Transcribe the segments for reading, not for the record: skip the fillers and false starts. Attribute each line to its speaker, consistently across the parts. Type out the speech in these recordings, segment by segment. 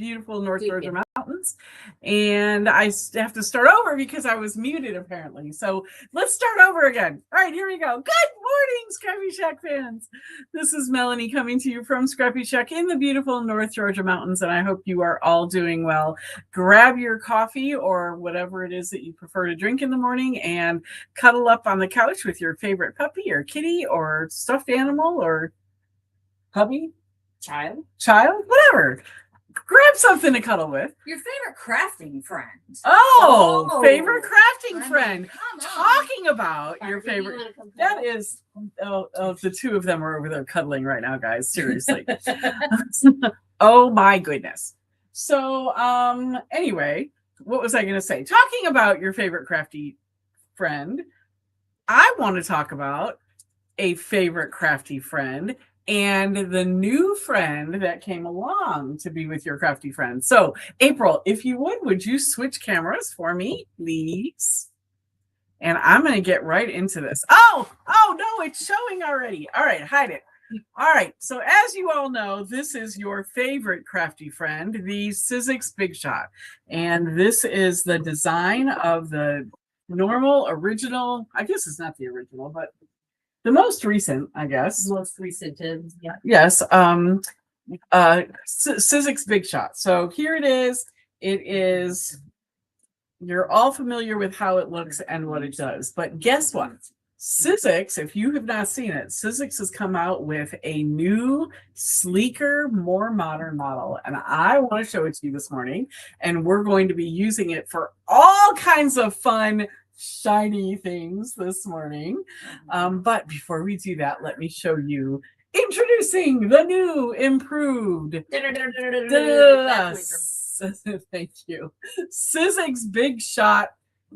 Speaker 1: beautiful North Georgia mountains. And I have to start over because I was muted apparently. So let's start over again. All right, here we go. Good morning, ScrappyShak fans. This is Melanie coming to you from ScrappyShak in the beautiful North Georgia mountains, and I hope you are all doing well. Grab your coffee or whatever it is that you prefer to drink in the morning and cuddle up on the couch with your favorite puppy or kitty or stuffed animal or hubby, child, whatever. Grab something to cuddle with.
Speaker 2: Your favorite crafting friend.
Speaker 1: Oh, favorite crafting friend. Talking about your favorite. That is, the two of them are over there cuddling right now, guys. Seriously. Oh my goodness. So, anyway, what was I going to say? Talking about your favorite crafty friend, I want to talk about a favorite crafty friend and the new friend that came along to be with your crafty friend. So, April, if you would you switch cameras for me, please? And I'm going to get right into this. Oh, no, it's showing already. All right, hide it. All right, so as you all know, this is your favorite crafty friend, the Sizzix Big Shot. And this is the design of the normal, original, I guess it's not the original, but the most recent, I guess.
Speaker 2: Most recent, yeah.
Speaker 1: Yes, Sizzix Big Shot. So here it is. It is, you're all familiar with how it looks and what it does. But guess what? Sizzix, if you have not seen it, Sizzix has come out with a new, sleeker, more modern model. And I want to show it to you this morning. And we're going to be using it for all kinds of fun, shiny things this morning. But before we do that, let me show you introducing the new improved thank you, Sizzix Big Shot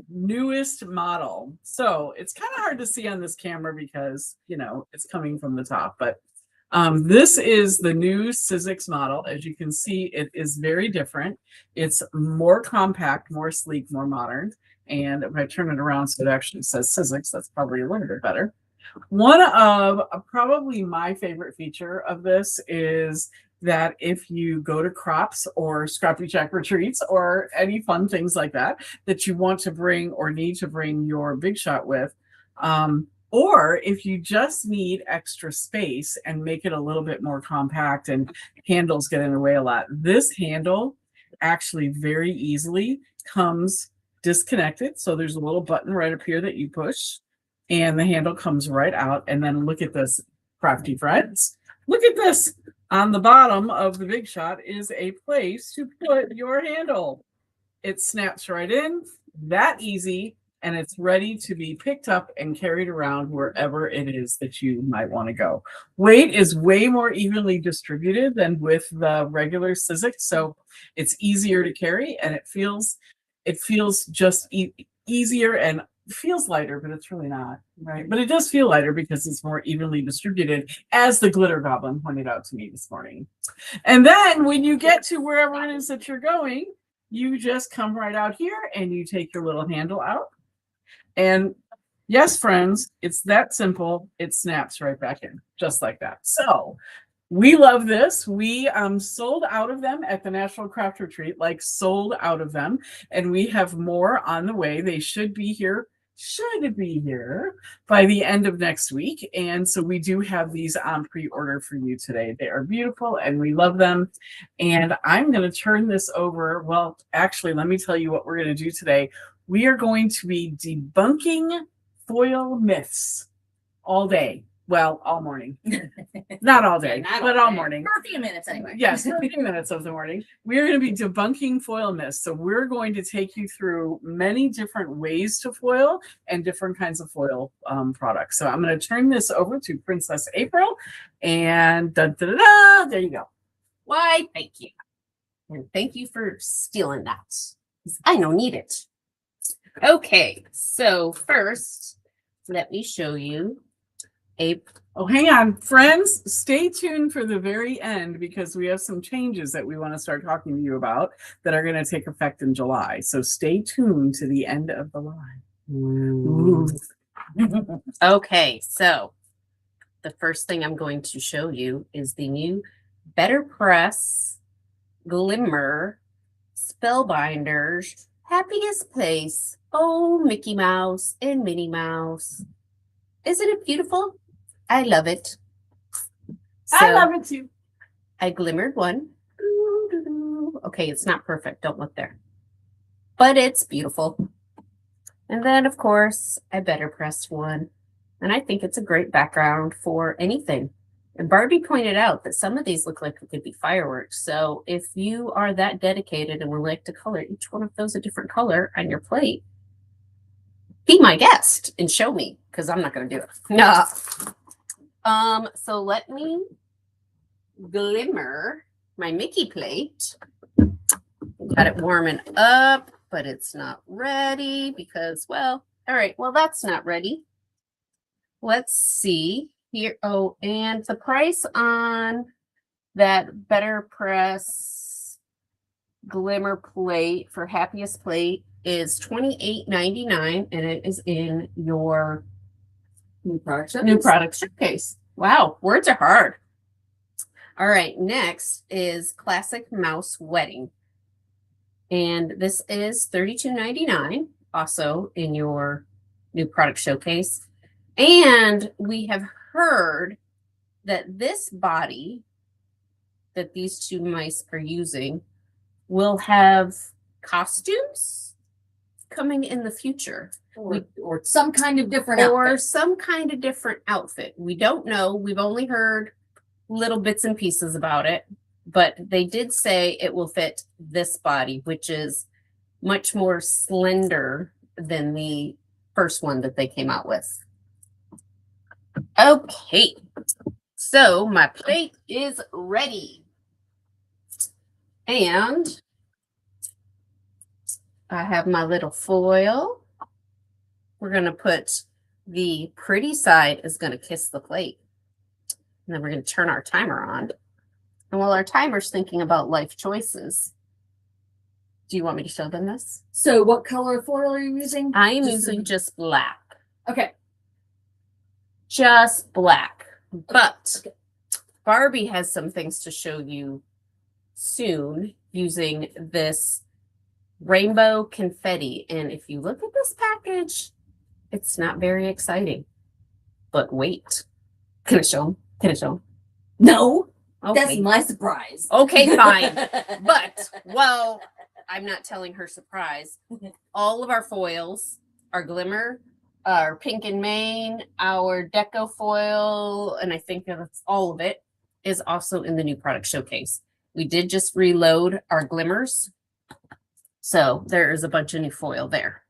Speaker 1: newest model. So it's kind of hard to see on this camera because it's coming from the top, but this is the new Sizzix model. As you can see, it is very different. It's more compact, more sleek, more modern. And if I turn it around so it actually says Sizzix, that's probably a little bit better. One of probably my favorite feature of this is that if you go to crops or ScrappyShak retreats or any fun things like that, that you want to bring or need to bring your Big Shot with, or if you just need extra space and make it a little bit more compact and handles get in the way a lot, this handle actually very easily comes disconnected. So there's a little button right up here that you push and the handle comes right out. And then look at this, crafty friends. Look at this. On the bottom of the Big Shot is a place to put your handle. It snaps right in, that easy, and it's ready to be picked up and carried around wherever it is that you might want to go. Weight is way more evenly distributed than with the regular Sizzix, so it's easier to carry, and it feels just easier and feels lighter, but it's really not, right? But it does feel lighter because it's more evenly distributed, as the glitter goblin pointed out to me this morning. And then when you get to wherever it is that you're going, you just come right out here and you take your little handle out. And yes, friends, it's that simple. It snaps right back in, just like that. So we love this. We sold out of them at the National Craft Retreat, like sold out of them. And we have more on the way. They should be here by the end of next week. And so we do have these on pre-order for you today. They are beautiful and we love them. And I'm going to turn this over. Well, actually, let me tell you what we're going to do today. We are going to be debunking foil myths all day. Well, all morning. Not all day, but all morning.
Speaker 2: For a few minutes anyway.
Speaker 1: Yes, for a few minutes of the morning. We're going to be debunking foil myths. So we're going to take you through many different ways to foil and different kinds of foil products. So I'm going to turn this over to Princess April. And there you go.
Speaker 3: Why, thank you. And thank you for stealing that. I don't need it. Okay, so first, let me show you
Speaker 1: hang on, friends, stay tuned for the very end because we have some changes that we want to start talking to you about that are going to take effect in July. So stay tuned to the end of the line. Ooh.
Speaker 3: Okay, so the first thing I'm going to show you is the new Better Press Glimmer, Spellbinders, Happiest Place, oh, Mickey Mouse and Minnie Mouse. Isn't it beautiful? I love it.
Speaker 1: I love it too.
Speaker 3: I glimmered one. Okay, it's not perfect. Don't look there. But it's beautiful. And then, of course, I better press one. And I think it's a great background for anything. And Barbie pointed out that some of these look like it could be fireworks. So if you are that dedicated and would like to color each one of those a different color on your plate, be my guest and show me, because I'm not going to do it. No. So let me glimmer my Mickey plate. Got it warming up, but it's not ready because, well, all right, well, that's not ready. Let's see here. Oh, and the price on that Better Press Glimmer plate for Happiest Plate is $28.99, and it is in your
Speaker 2: New product.
Speaker 3: new product showcase. Wow, words are hard. All right, next is Classic Mouse Wedding. And this is $32.99, also in your new product showcase. And we have heard that this body that these two mice are using will have costumes coming in the future.
Speaker 2: Or some kind of different
Speaker 3: Or
Speaker 2: outfit.
Speaker 3: some kind of different outfit. We don't know. We've only heard little bits and pieces about it, but they did say it will fit this body, which is much more slender than the first one that they came out with. Okay, so my plate is ready. And I have my little foil. We're going to put the pretty side is going to kiss the plate. And then we're going to turn our timer on. And while our timer's thinking about life choices, do you want me to show them this?
Speaker 2: So what color foil are you using?
Speaker 3: I am using just black.
Speaker 2: Okay.
Speaker 3: Just black. But Barbie has some things to show you soon using this rainbow confetti. And if you look at this package, it's not very exciting. But wait. Can I show them? Can I show them?
Speaker 2: No.
Speaker 3: Okay.
Speaker 2: That's my surprise.
Speaker 3: Okay, fine. But, well, I'm not telling her surprise. All of our foils, our glimmer, our pink and main, our deco foil, and I think that's all of it, is also in the new product showcase. We did just reload our glimmers. So there is a bunch of new foil there.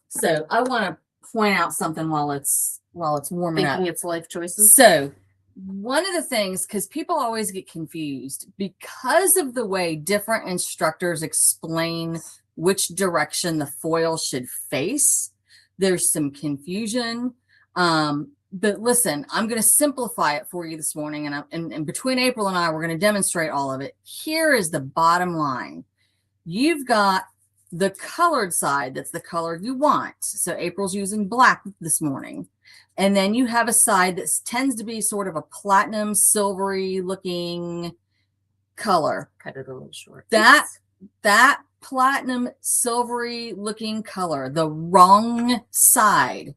Speaker 2: So I want to point out something while it's warming
Speaker 3: Thinking
Speaker 2: up.
Speaker 3: it's life choices.
Speaker 2: So one of the things, because people always get confused because of the way different instructors explain which direction the foil should face, there's some confusion. But listen, I'm going to simplify it for you this morning. And between April and I, we're going to demonstrate all of it. Here is the bottom line. You've got the colored side. That's the color you want. So April's using black this morning. And then you have a side that tends to be sort of a platinum, silvery looking color.
Speaker 3: Cut it a little short.
Speaker 2: That platinum, silvery looking color, the wrong side,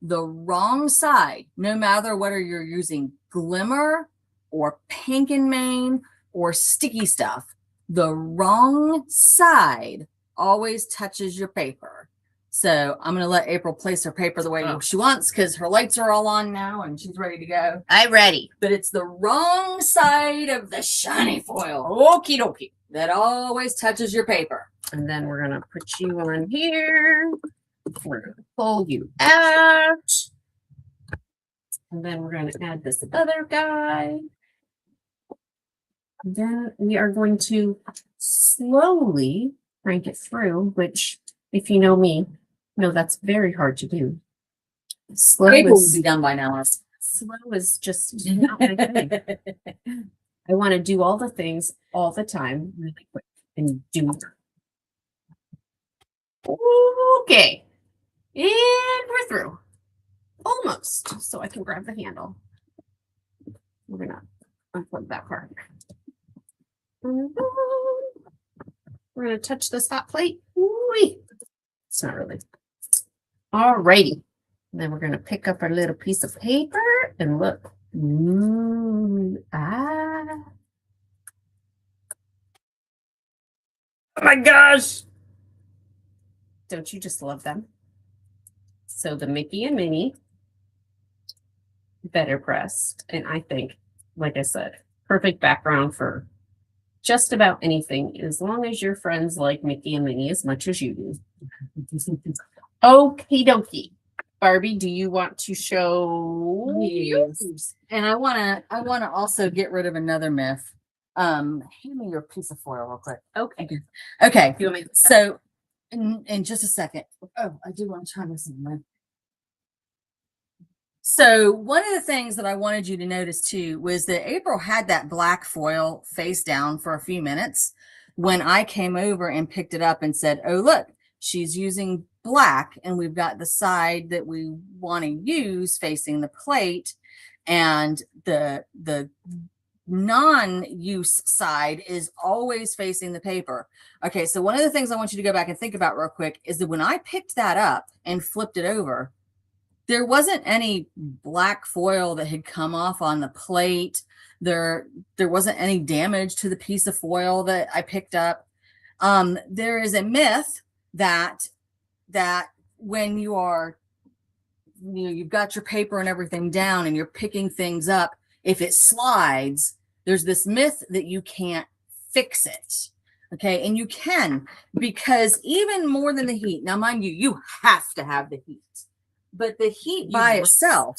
Speaker 2: no matter whether you're using glimmer or pink and main or sticky stuff, the wrong side always touches your paper. So I'm going to let April place her paper the way she wants because her lights are all on now and she's ready to go.
Speaker 3: I'm ready.
Speaker 2: But it's the wrong side of the shiny foil
Speaker 3: Okie dokie.
Speaker 2: that always touches your paper.
Speaker 3: And then we're going to put you on here. We're going to pull you out. And then we're going to add this other guy. And then we are going to slowly crank it through, which, if you know me, that's very hard to do. Slow
Speaker 2: April will
Speaker 3: is,
Speaker 2: be done by now.
Speaker 3: slow is just not my thing. I want to do all the things all the time really quick and do it. Okay. And we're through. Almost. So I can grab the handle. We're going to unplug that part. We're going to touch this hot plate. Ooh-wee. It's not really. All righty. Then we're going to pick up our little piece of paper and look. Ooh, ah.
Speaker 1: Oh my gosh.
Speaker 3: Don't you just love them? So the Mickey and Minnie, better pressed. And I think, like I said, perfect background for just about anything, as long as your friends like Mickey and Minnie as much as you do. Okie dokie. Barbie, do you want to show?
Speaker 2: Yes. And I wanna also get rid of another myth. Hand me your piece of foil real quick.
Speaker 3: Okay.
Speaker 2: Okay.
Speaker 3: You want me to
Speaker 2: So in just a second. Oh, I do want to try this in. So one of the things that I wanted you to notice too was that April had that black foil face down for a few minutes when I came over and picked it up and said, oh, look, she's using black and we've got the side that we want to use facing the plate and the non-use side is always facing the paper. Okay, so one of the things I want you to go back and think about real quick is that when I picked that up and flipped it over, there wasn't any black foil that had come off on the plate. There wasn't any damage to the piece of foil that I picked up. There is a myth that when you are, you've got your paper and everything down and you're picking things up, if it slides, there's this myth that you can't fix it. Okay, and you can, because even more than the heat, now mind you, you have to have the heat. But the heat by itself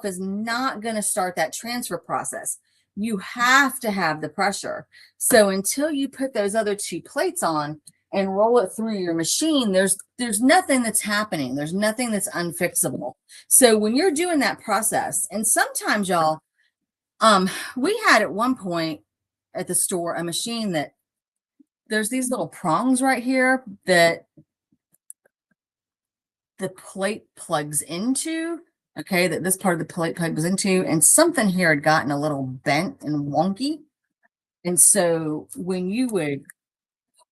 Speaker 2: is not going to start that transfer process. You have to have the pressure. So until you put those other two plates on and roll it through your machine, there's nothing that's happening. There's nothing that's unfixable. So when you're doing that process, and sometimes y'all, we had at one point at the store a machine that there's these little prongs right here that the plate plugs into, okay, that this part of the plate plugs into, and something here had gotten a little bent and wonky. And so when you would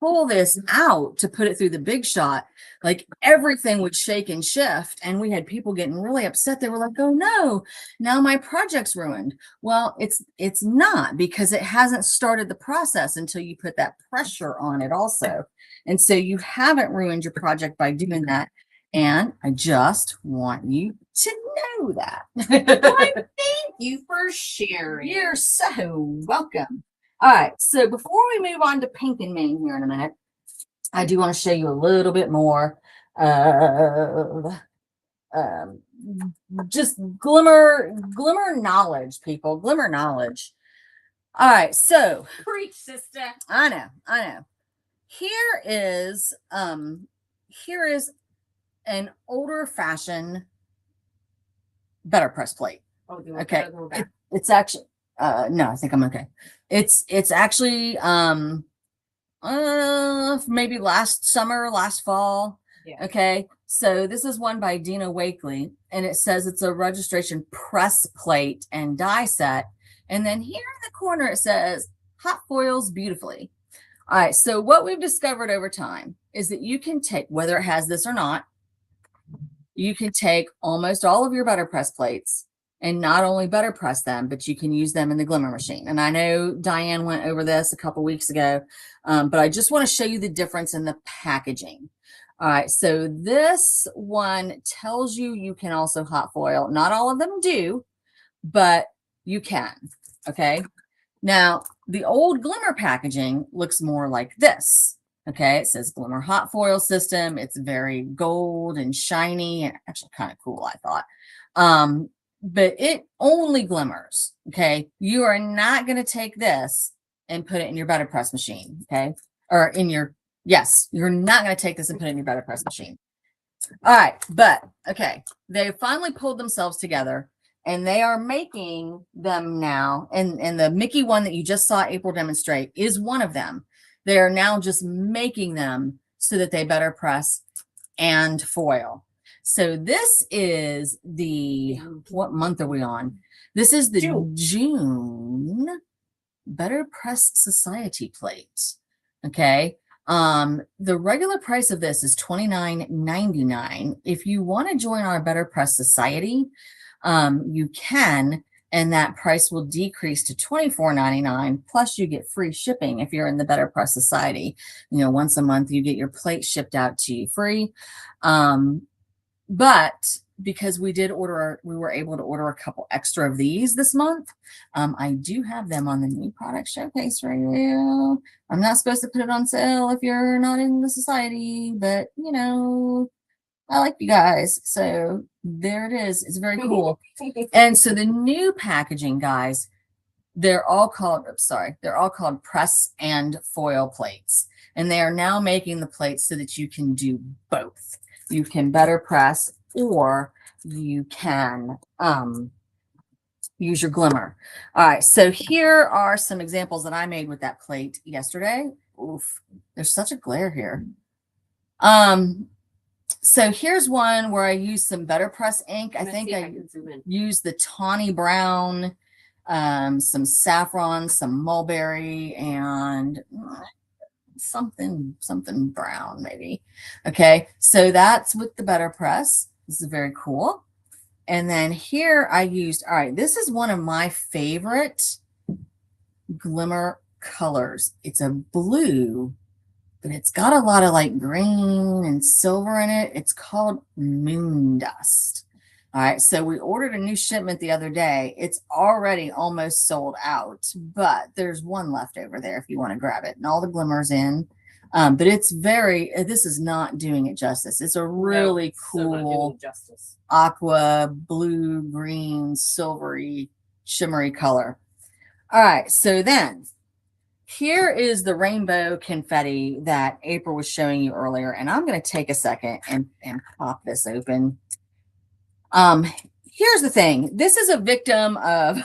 Speaker 2: pull this out to put it through the big shot, like everything would shake and shift. And we had people getting really upset. They were like, oh no, now my project's ruined. Well, it's not, because it hasn't started the process until you put that pressure on it also. And so you haven't ruined your project by doing that. And I just want you to know that.
Speaker 3: Why, thank you for sharing.
Speaker 2: You're so welcome. All right, so before we move on to pink and main here in a minute, I do want to show you a little bit more of just glimmer knowledge, people, glimmer knowledge. All right, so
Speaker 3: Preach, sister.
Speaker 2: I know. Here is an older fashioned better press plate.
Speaker 3: Oh, do you want
Speaker 2: Okay.
Speaker 3: to go back?
Speaker 2: It's actually no, I think I'm okay. It's actually maybe last summer, last fall.
Speaker 3: Yeah.
Speaker 2: Okay. So this is one by Dina Wakely, and it says it's a registration press plate and die set. And then here in the corner it says hot foils beautifully. All right. So what we've discovered over time is that you can take, whether it has this or not, you can take almost all of your butter press plates and not only butter press them, but you can use them in the glimmer machine. And I know Diane went over this a couple weeks ago, but I just want to show you the difference in the packaging. All right, so this one tells you you can also hot foil. Not all of them do, but you can, okay? Now, the old glimmer packaging looks more like this. Okay, it says Glimmer Hot Foil System. It's very gold and shiny and actually kind of cool, I thought. But it only glimmers. Okay, you are not going to take this and put it in your butter press machine. Okay, or in your, yes, you're not going to take this and put it in your butter press machine. All right, but okay, they finally pulled themselves together and they are making them now. And the Mickey one that you just saw April demonstrate is one of them. They're now just making them so that they better press and foil. So this is the, what month are we on? This is the June Better Press Society plate. Okay. The regular price of this is $29.99. If you want to join our Better Press Society, you can, and that price will decrease to $24.99. Plus, you get free shipping if you're in the Better Press Society. You know, once a month, you get your plate shipped out to you free. But because we were able to order a couple extra of these this month. I do have them on the new product showcase for you. I'm not supposed to put it on sale if you're not in the society, but you know, I like you guys. So there it is. It's very cool. And so the new packaging, guys, they're all called press and foil plates. And they are now making the plates so that you can do both. You can better press, or you can use your glimmer. All right, so here are some examples that I made with that plate yesterday. Oof, there's such a glare here. So here's one where I used some Better Press ink. I think I used the tawny brown, some saffron, some mulberry, and something brown maybe. Okay, so that's with the Better Press. This is very cool. And then here I used, all right, this is one of my favorite glimmer colors. It's a blue, but it's got a lot of like green and silver in it. It's called Moon Dust. All right, so we ordered a new shipment the other day. It's already almost sold out, but there's one left over there if you want to grab it. And all the glimmers in. But it's this is not doing it justice. It's a really cool aqua, blue, green, silvery, shimmery color. All right, so then here is the rainbow confetti that April was showing you earlier. And I'm going to take a second and pop this open. Here's the thing. This is a victim of,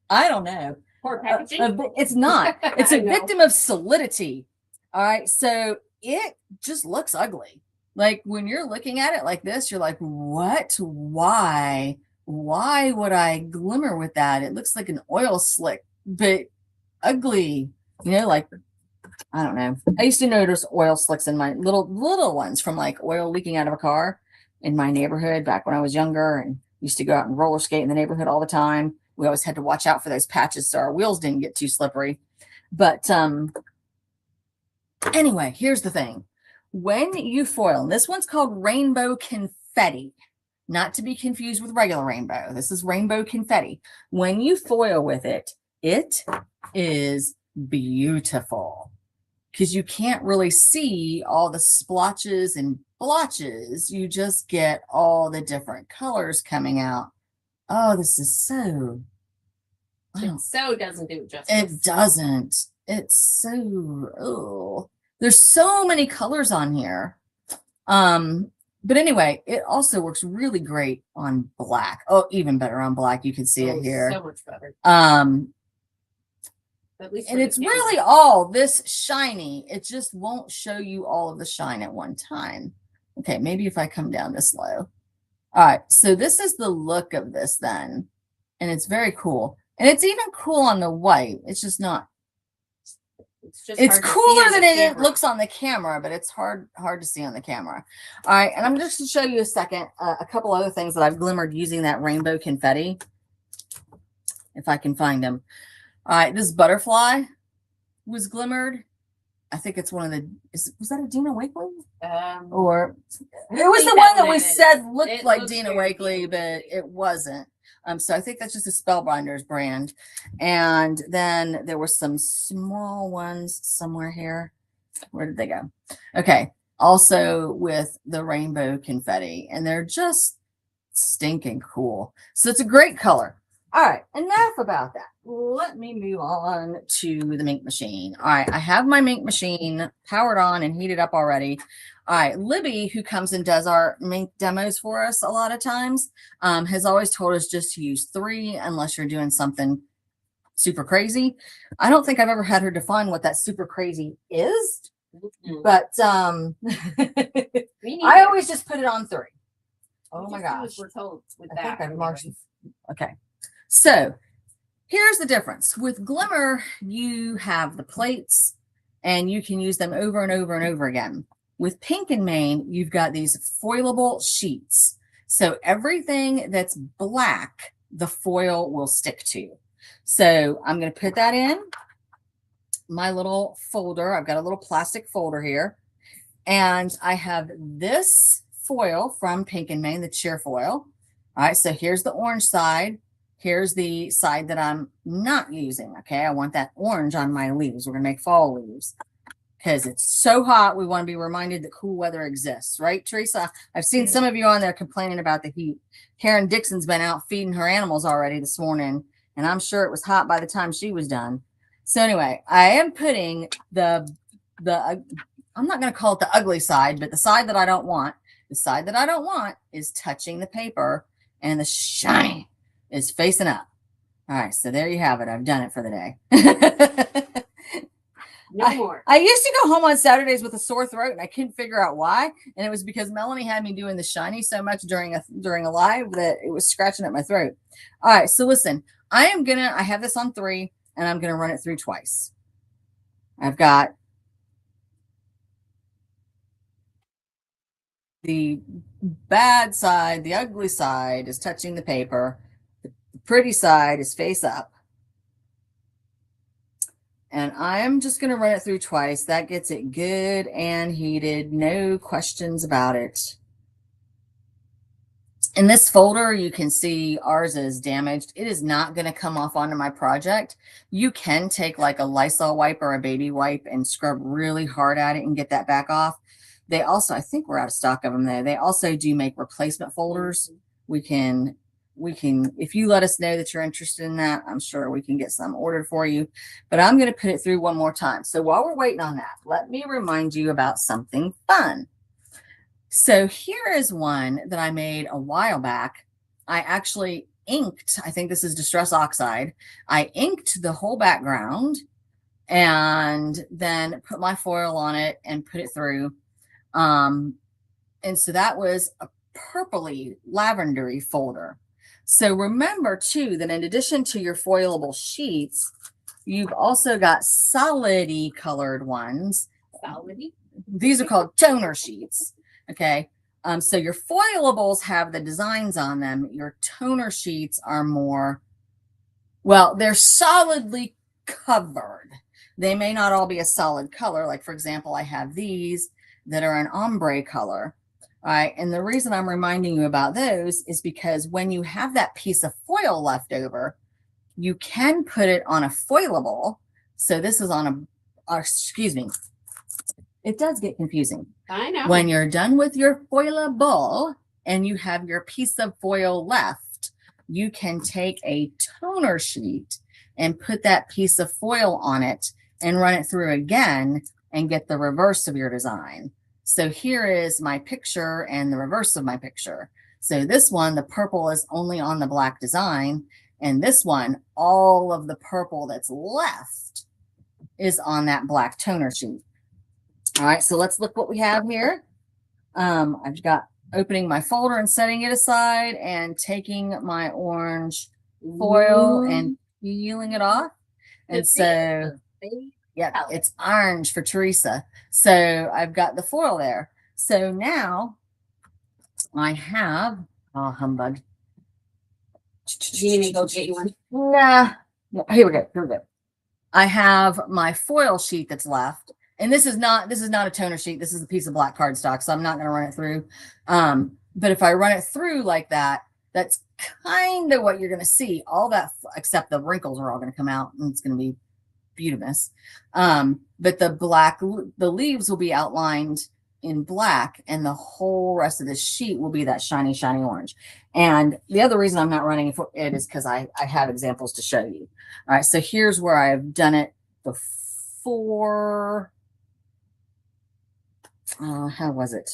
Speaker 2: I don't know.
Speaker 3: Poor packaging?
Speaker 2: It's not. It's a victim of solidity. All right. So it just looks ugly. Like when you're looking at it like this, you're like, what? Why? Why would I glimmer with that? It looks like an oil slick, but ugly. You know, like, I don't know. I used to notice oil slicks in my little ones from like oil leaking out of a car in my neighborhood back when I was younger, and used to go out and roller skate in the neighborhood all the time. We always had to watch out for those patches so our wheels didn't get too slippery. But anyway, here's the thing. When you foil, and this one's called rainbow confetti, not to be confused with regular rainbow. This is rainbow confetti. When you foil with it, it is beautiful because you can't really see all the splotches and blotches. You just get all the different colors coming out. Oh, this is so.
Speaker 3: It so doesn't do it justice.
Speaker 2: It doesn't. It's so. Oh, there's so many colors on here. But anyway, it also works really great on black. Oh, even better on black. You can see it here.
Speaker 3: So much better. At least
Speaker 2: and it's really all this shiny. It just won't show you all of the shine at one time. Okay, maybe if I come down this low. All right, so this is the look of this then, and it's very cool. And it's even cool on the white. It's just not. It's cooler than it looks on the camera, but it's hard to see on the camera. All right, and I'm just going to show you a couple other things that I've glimmered using that rainbow confetti, if I can find them. All right, this butterfly was glimmered. I think it's one of the, was that a Dina Wakley? Or it was the one that we said looked like Dina Wakley, but it wasn't. So I think that's just a Spellbinders brand. And then there were some small ones somewhere here. Where did they go? Okay. Also with the rainbow confetti, and they're just stinking cool. So it's a great color. All right, enough about that. Let me move on to the Mink machine. All right, I have my Mink machine powered on and heated up already. All right, Libby, who comes and does our Mink demos for us a lot of times, has always told us just to use 3 unless you're doing something super crazy. I don't think I've ever had her define what that super crazy is, but I always just put it on 3. Oh my gosh.
Speaker 3: We're told with
Speaker 2: I
Speaker 3: that.
Speaker 2: think I've marked. Okay. So here's the difference. With Glimmer, you have the plates and you can use them over and over and over again. With Pink and Main, you've got these foilable sheets. So everything that's black, the foil will stick to. So I'm going to put that in my little folder. I've got a little plastic folder here. And I have this foil from Pink and Main, the cheer foil. All right, so here's the orange side. Here's the side that I'm not using. Okay, I want that orange on my leaves. We're going to make fall leaves because it's so hot. We want to be reminded that cool weather exists, right, Teresa? I've seen some of you on there complaining about the heat. Karen Dixon's been out feeding her animals already this morning, and I'm sure it was hot by the time she was done. So anyway, I am putting I'm not going to call it the ugly side, but the side that I don't want. The side that I don't want is touching the paper, and the shine is facing up. All right, so there you have it. I've done it for the day.
Speaker 3: No more.
Speaker 2: I used to go home on Saturdays with a sore throat, and I couldn't figure out why. And it was because Melanie had me doing the shiny so much during a live that it was scratching at my throat. All right, so listen, I have this on 3, and I'm gonna run it through twice. I've got the bad side, the ugly side is touching the paper. The pretty side is face up. And I'm just going to run it through twice. That gets it good and heated. No questions about it. In this folder, you can see ours is damaged. It is not going to come off onto my project. You can take like a Lysol wipe or a baby wipe and scrub really hard at it and get that back off. They also, I think we're out of stock of them though. They also do make replacement folders. We can, if you let us know that you're interested in that, I'm sure we can get some ordered for you. But I'm going to put it through one more time. So while we're waiting on that, let me remind you about something fun. So here is one that I made a while back. I actually inked, I think this is Distress Oxide. I inked the whole background and then put my foil on it and put it through. And so that was a purpley lavendery folder. So remember too, that in addition to your foilable sheets, you've also got solidy colored ones.
Speaker 3: Solidy?
Speaker 2: These are called toner sheets. Okay. So your foilables have the designs on them. Your toner sheets are more, well, they're solidly covered. They may not all be a solid color. Like for example, I have these that are an ombre color. All right. And the reason I'm reminding you about those is because when you have that piece of foil left over, you can put it on a foilable. So this is on excuse me. It does get confusing.
Speaker 3: I know.
Speaker 2: When you're done with your foilable and you have your piece of foil left, you can take a toner sheet and put that piece of foil on it and run it through again and get the reverse of your design. So here is my picture and the reverse of my picture. So this one, the purple is only on the black design. And this one, all of the purple that's left is on that black toner sheet. All right, so let's look what we have here. I've got opening my folder and setting it aside and taking my orange foil and peeling it off. And so, yeah, it's orange for Teresa. So I've got the foil there. So now I have, oh, humbug.
Speaker 3: Do you need me to go get you one?
Speaker 2: Nah. Here we go. Here we go. I have my foil sheet that's left. And this is not a toner sheet. This is a piece of black cardstock. So I'm not going to run it through. But if I run it through like that, that's kind of what you're going to see. All that, except the wrinkles are all going to come out and it's going to be beautiful. But the leaves will be outlined in black and the whole rest of the sheet will be that shiny, shiny orange. And the other reason I'm not running it is because I have examples to show you. All right. So here's where I've done it before. How was it?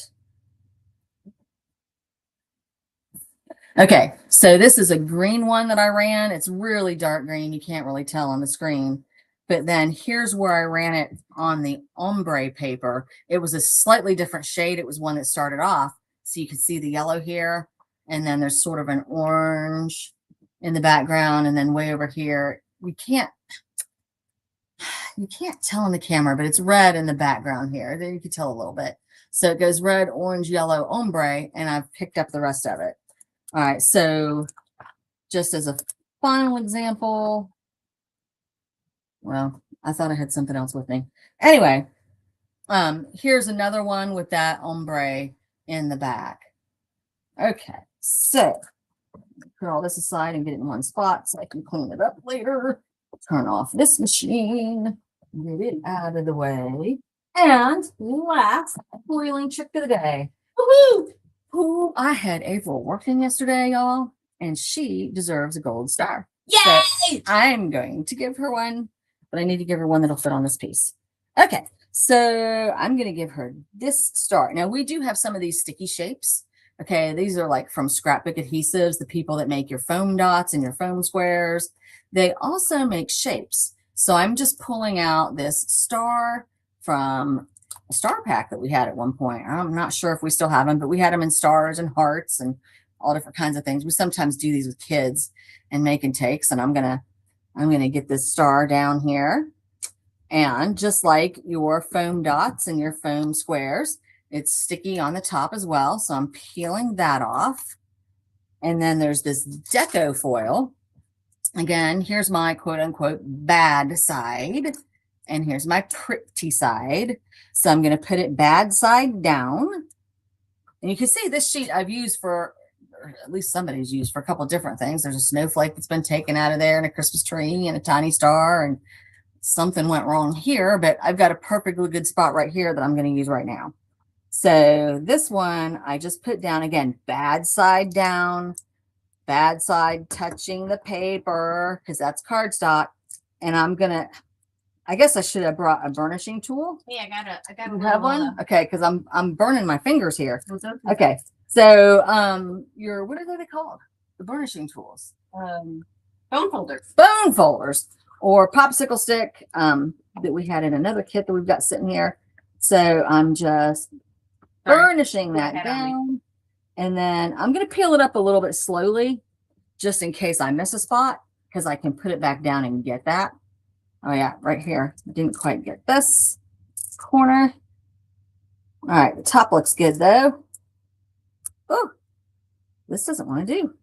Speaker 2: Okay, so this is a green one that I ran. It's really dark green. You can't really tell on the screen. But then here's where I ran it on the ombre paper. It was a slightly different shade. It was one that started off. So you can see the yellow here. And then there's sort of an orange in the background. And then way over here, you can't tell in the camera, but it's red in the background here. There you can tell a little bit. So it goes red, orange, yellow, ombre, and I've picked up the rest of it. All right, so just as a final example, well, I thought I had something else with me. Anyway, here's another one with that ombre in the back. Okay, so put all this aside and get it in one spot so I can clean it up later. Turn off this machine, get it out of the way. And last foiling trick of the day. Woohoo! Ooh, I had April working yesterday, y'all, and she deserves a gold star.
Speaker 3: Yay!
Speaker 2: So I'm going to give her one, but I need to give her one that'll fit on this piece. Okay, so I'm going to give her this star. Now, we do have some of these sticky shapes. Okay, these are like from Scrapbook Adhesives, the people that make your foam dots and your foam squares. They also make shapes. So I'm just pulling out this star from a star pack that we had at one point. I'm not sure if we still have them, but we had them in stars and hearts and all different kinds of things. We sometimes do these with kids and make and takes. And I'm gonna get this star down here. And just like your foam dots and your foam squares, it's sticky on the top as well. So I'm peeling that off. And then there's this deco foil. Again, here's my quote unquote bad side. And here's my pretty side. So I'm going to put it bad side down. And you can see this sheet I've used for, or at least somebody's used for a couple different things. There's a snowflake that's been taken out of there and a Christmas tree and a tiny star. And something went wrong here, but I've got a perfectly good spot right here that I'm going to use right now. So this one, I just put down again, bad side down, bad side touching the paper because that's cardstock. And I'm going to, I guess I should have brought a burnishing tool.
Speaker 3: Yeah, I got
Speaker 2: You have one? Okay, because I'm burning my fingers here.
Speaker 3: Okay.
Speaker 2: Okay. So what are they called? The burnishing tools.
Speaker 3: Bone folders.
Speaker 2: Bone folders or popsicle stick that we had in another kit that we've got sitting here. So I'm just burnishing that down. And then I'm going to peel it up a little bit slowly just in case I miss a spot because I can put it back down and get that. Oh yeah, right here. Didn't quite get this corner. All right, the top looks good though. Oh, this doesn't want to do.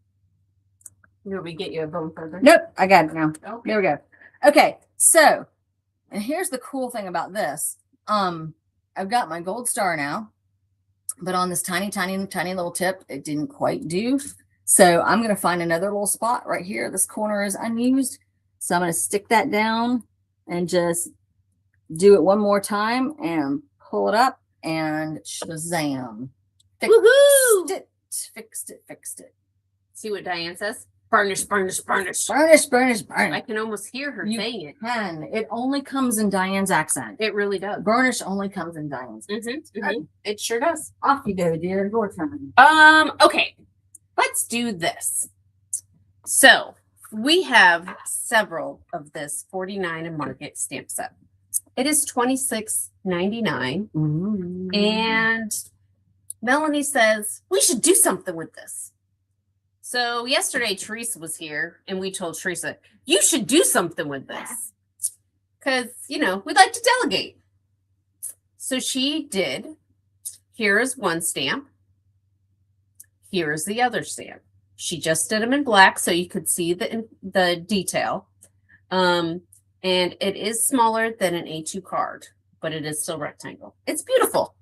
Speaker 3: You want me to get you a bone folder?
Speaker 2: Nope, I got it now.
Speaker 3: Okay.
Speaker 2: There we go. Okay, so, and here's the cool thing about this. I've got my gold star now, but on this tiny little tip, it didn't quite do. So I'm going to find another little spot right here. This corner is unused. So I'm going to stick that down and just do it one more time and pull it up and shazam. Fixed it.
Speaker 3: See what Diane says? Burnish.
Speaker 2: Burnish.
Speaker 3: I can almost hear her saying it.
Speaker 2: It only comes in Diane's accent.
Speaker 3: It really does.
Speaker 2: Burnish only comes in Diane's.
Speaker 3: It sure does.
Speaker 2: Off you go, dear. Your turn.
Speaker 3: Okay. Let's do this. So we have several of this 49 and Market stamp set. It is $26.99. And Melanie says, we should do something with this. So yesterday, Teresa was here and we told Teresa, you should do something with this. Because, we'd like to delegate. So she did. Here is one stamp. Here is the other stamp. She just did them in black so you could see the detail. And it is smaller than an A2 card, but it is still rectangle. It's beautiful.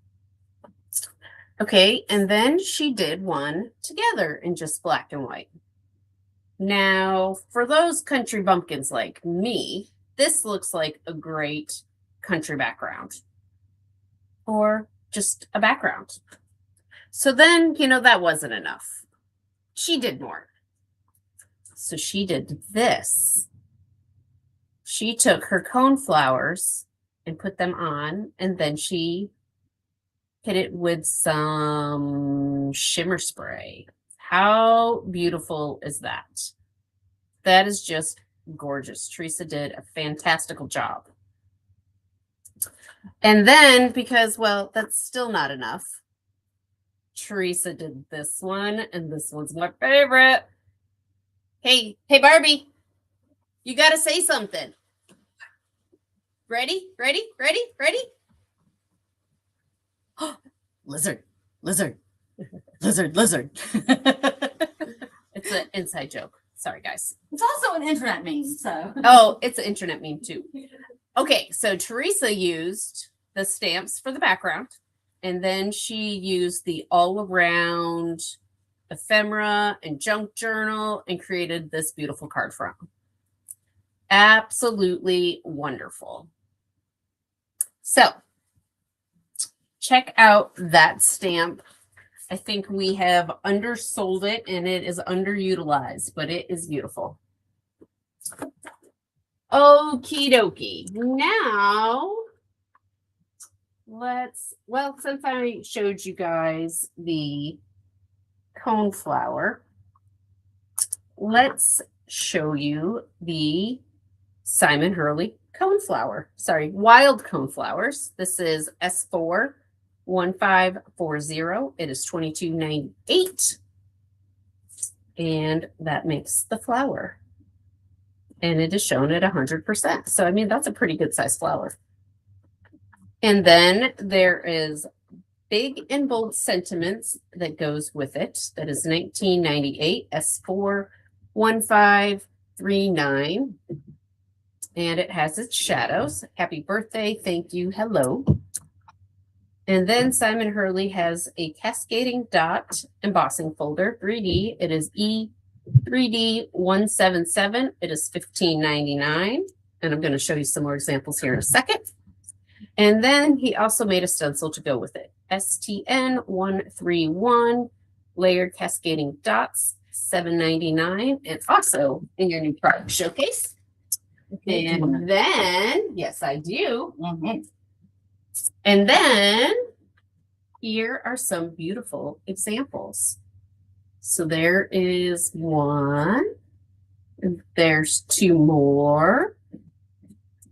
Speaker 3: Okay, and then she did one together in just black and white. Now, for those country bumpkins like me, this looks like a great country background. Or just a background. So then, that wasn't enough. She did more. So she did this. She took her cone flowers and put them on, and then she hit it with some shimmer spray. How beautiful is that? That is just gorgeous. Teresa did a fantastical job. And then, because, well, that's still not enough, Teresa did this one, and this one's my favorite. Hey, Barbie, You got to say something. Ready? Ready? Ready? Ready?
Speaker 2: Lizard, lizard, lizard, lizard.
Speaker 3: It's an inside joke. Sorry, guys.
Speaker 2: It's also an internet meme, so.
Speaker 3: Oh, it's an internet meme too. Okay, so Teresa used the stamps for the background, and then she used the all-around ephemera and junk journal and created this beautiful card from. Absolutely wonderful. So check out that stamp. I think we have undersold it and it is underutilized, but it is beautiful. Okie dokie. Now since I showed you guys the cone flower, let's show you the Simon Hurley cone flower. Sorry, wild cone flowers. This is S4 1540. It is $22.98. And that makes the flower. And it is shown at 100%. So, I mean, that's a pretty good size flower. And then there is big and bold sentiments that goes with it. That is 1998 S4 1539. And it has its shadows. Happy birthday. Thank you. Hello. And then Simon Hurley has a cascading dot embossing folder, 3D. It is E3D177. It is $15.99. And I'm going to show you some more examples here in a second. And then he also made a stencil to go with it. STN131, layered cascading dots, $7.99. And also in your new product showcase. And then, yes, I do. And then here are some beautiful examples. So there is one. And there's two more.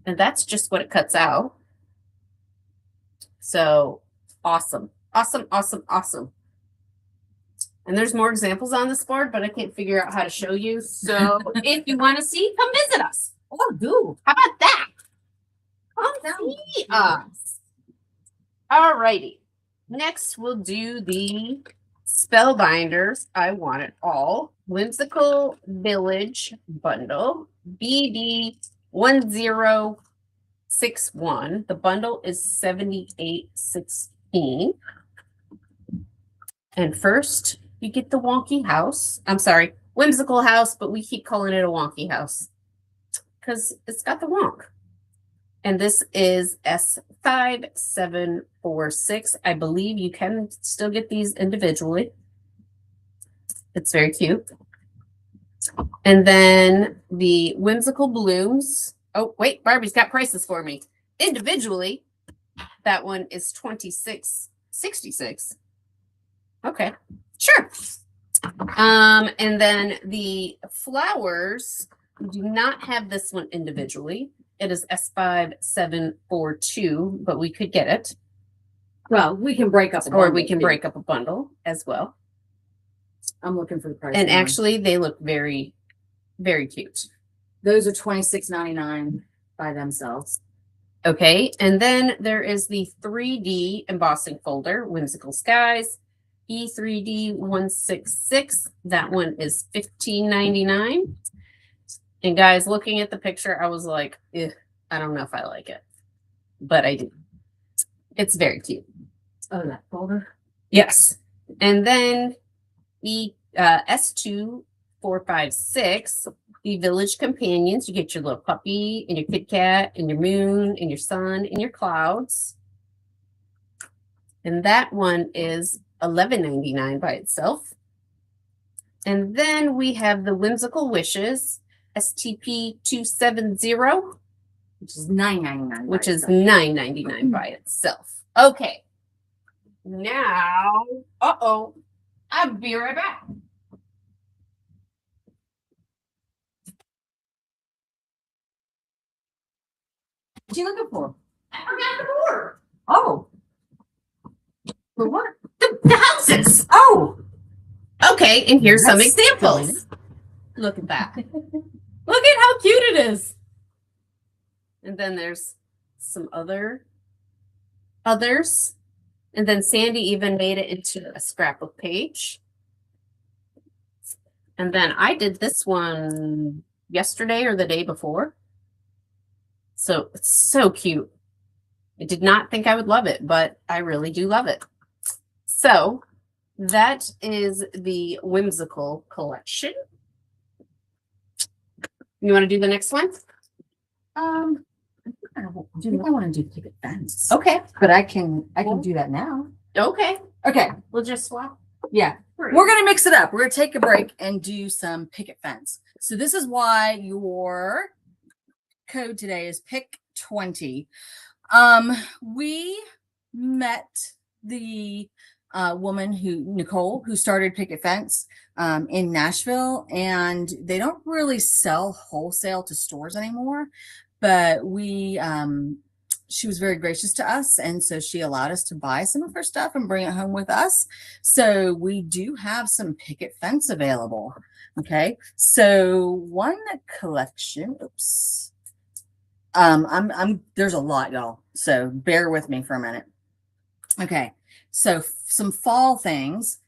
Speaker 3: And that's just what it cuts out. So awesome. Awesome, awesome, awesome. And there's more examples on this board, but I can't figure out how to show you. So if you want to see, come visit us.
Speaker 2: Oh, do.
Speaker 3: How about that? Come see us. All righty. Next, we'll do the Spellbinders. I Want It All Whimsical Village Bundle. BD1061. The bundle is $78.16. And first, you get the wonky house. I'm sorry, whimsical house, but we keep calling it a wonky house because it's got the wonk. And this is S5746. I believe you can still get these individually. It's very cute. And then the whimsical blooms. Oh, wait, Barbie's got prices for me. Individually, that one is $26.66. Okay, sure. And then the flowers, we do not have this one individually. It is S5742, but we could get it.
Speaker 2: Well, we can break up
Speaker 3: Or we can break up a bundle as well.
Speaker 2: I'm looking for the price.
Speaker 3: And actually, they look very, very cute.
Speaker 2: Those are $26.99 by themselves.
Speaker 3: Okay, and then there is the 3D embossing folder, Whimsical Skies, E3D166. That one is $15.99. And guys, looking at the picture, I was like, I don't know if I like it, but I do. It's very cute.
Speaker 2: Oh, that folder?
Speaker 3: Yes. And then the S2456, the Village Companions. You get your little puppy and your Kit Kat and your moon and your sun and your clouds. And that one is $11.99 by itself. And then we have the Whimsical Wishes, STP270,
Speaker 2: Which is $9.99.
Speaker 3: which is $9.99 by itself. Okay. Now, I'll be right back.
Speaker 2: What you looking for?
Speaker 3: I forgot the board.
Speaker 2: Oh. For what?
Speaker 3: The houses.
Speaker 2: Oh.
Speaker 3: Okay, and here's some
Speaker 2: That's
Speaker 3: examples. Look at that. Look at at how cute it is. And then there's some others. And then Sandy even made it into a scrapbook page. And then I did this one yesterday or the day before. So it's so cute. I did not think I would love it, but I really do love it. So that is the whimsical collection. You want to do the next one?
Speaker 2: I think I want to do picket fence.
Speaker 3: Okay.
Speaker 2: But I can do that now.
Speaker 3: Okay.
Speaker 2: Okay.
Speaker 3: We'll just swap.
Speaker 2: Yeah. We're going to mix it up. We're going to take a break and do some picket fence. So this is why your code today is pick 20. We met the woman Nicole, who started Picket Fence in Nashville, and they don't really sell wholesale to stores anymore, but she was very gracious to us, and so she allowed us to buy some of her stuff and bring it home with us. So we do have some picket fence available. Okay, so one collection, oops. There's a lot, y'all, so bear with me for a minute. Okay, so some fall things.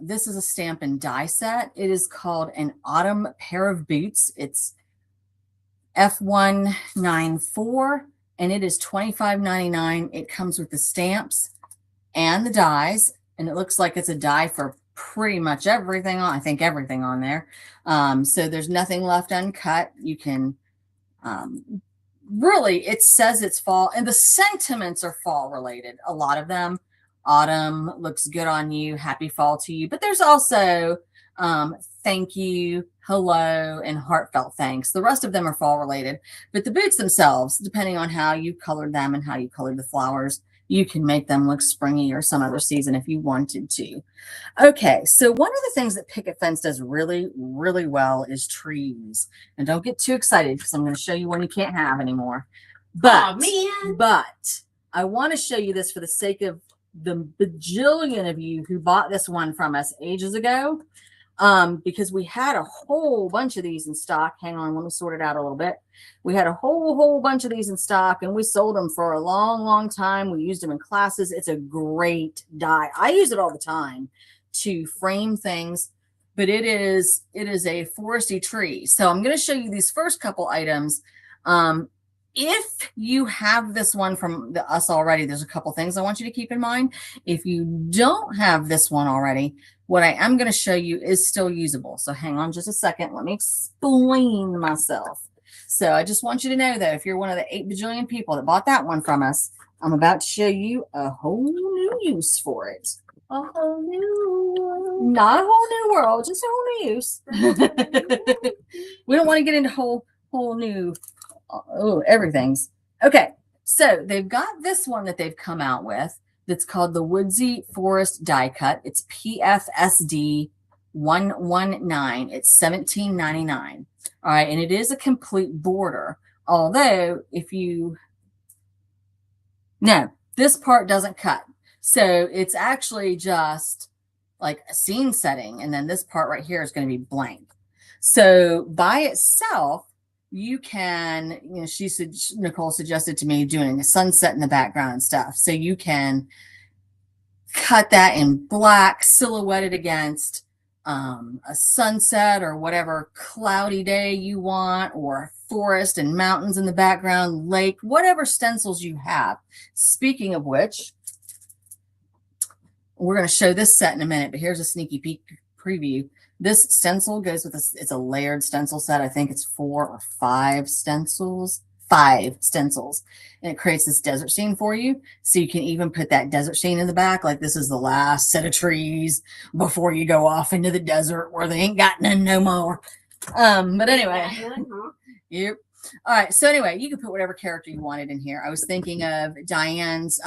Speaker 2: This is a stamp and die set. It is called an autumn pair of boots. It's F194, and it is $25.99. It comes with the stamps and the dies, and it looks like it's a die for pretty much everything on, I think everything on there. So there's nothing left uncut. You can, really, it says it's fall, and the sentiments are fall related. A lot of them. Autumn looks good on you. Happy fall to you. But there's also thank you, hello, and heartfelt thanks. The rest of them are fall related. But the boots themselves, depending on how you colored them and how you colored the flowers, you can make them look springy or some other season if you wanted to. Okay, so one of the things that Picket Fence does really, really well is trees. And don't get too excited because I'm going to show you one you can't have anymore. But, but I want to show you this for the sake of the bajillion of you who bought this one from us ages ago, because we had a whole bunch of these in stock. Hang on, let me sort it out a little bit. We had a whole bunch of these in stock, and we sold them for a long time. We used them in classes. It's a great die. I use it all the time to frame things, but it is a foresty tree. So I'm going to show you these first couple items. If you have this one from us already, there's a couple things I want you to keep in mind. If you don't have this one already, what I am going to show you is still usable. So hang on just a second. Let me explain myself. So I just want you to know that if you're one of the 8 bajillion people that bought that one from us, I'm about to show you a whole new use for it.
Speaker 3: A whole new world.
Speaker 2: Not a whole new world, just a whole new use. We don't want to get into whole new everything's. Okay, so they've got this one that they've come out with that's called the Woodsy Forest Die Cut. It's PFSD 119. It's $17.99. All right, and it is a complete border. Although this part doesn't cut. So it's actually just like a scene setting, and then this part right here is going to be blank. So by itself, you can, Nicole suggested to me doing a sunset in the background and stuff. So you can cut that in black, silhouetted against a sunset or whatever cloudy day you want, or forest and mountains in the background, lake, whatever stencils you have. Speaking of which, we're going to show this set in a minute, but here's a sneaky peek preview. This stencil goes with it's a layered stencil set. I think it's 4 or 5 stencils. 5 stencils. And it creates this desert scene for you. So you can even put that desert scene in the back. Like this is the last set of trees before you go off into the desert where they ain't got none no more. But anyway. Yep. All right. So anyway, you can put whatever character you wanted in here. I was thinking of Diane's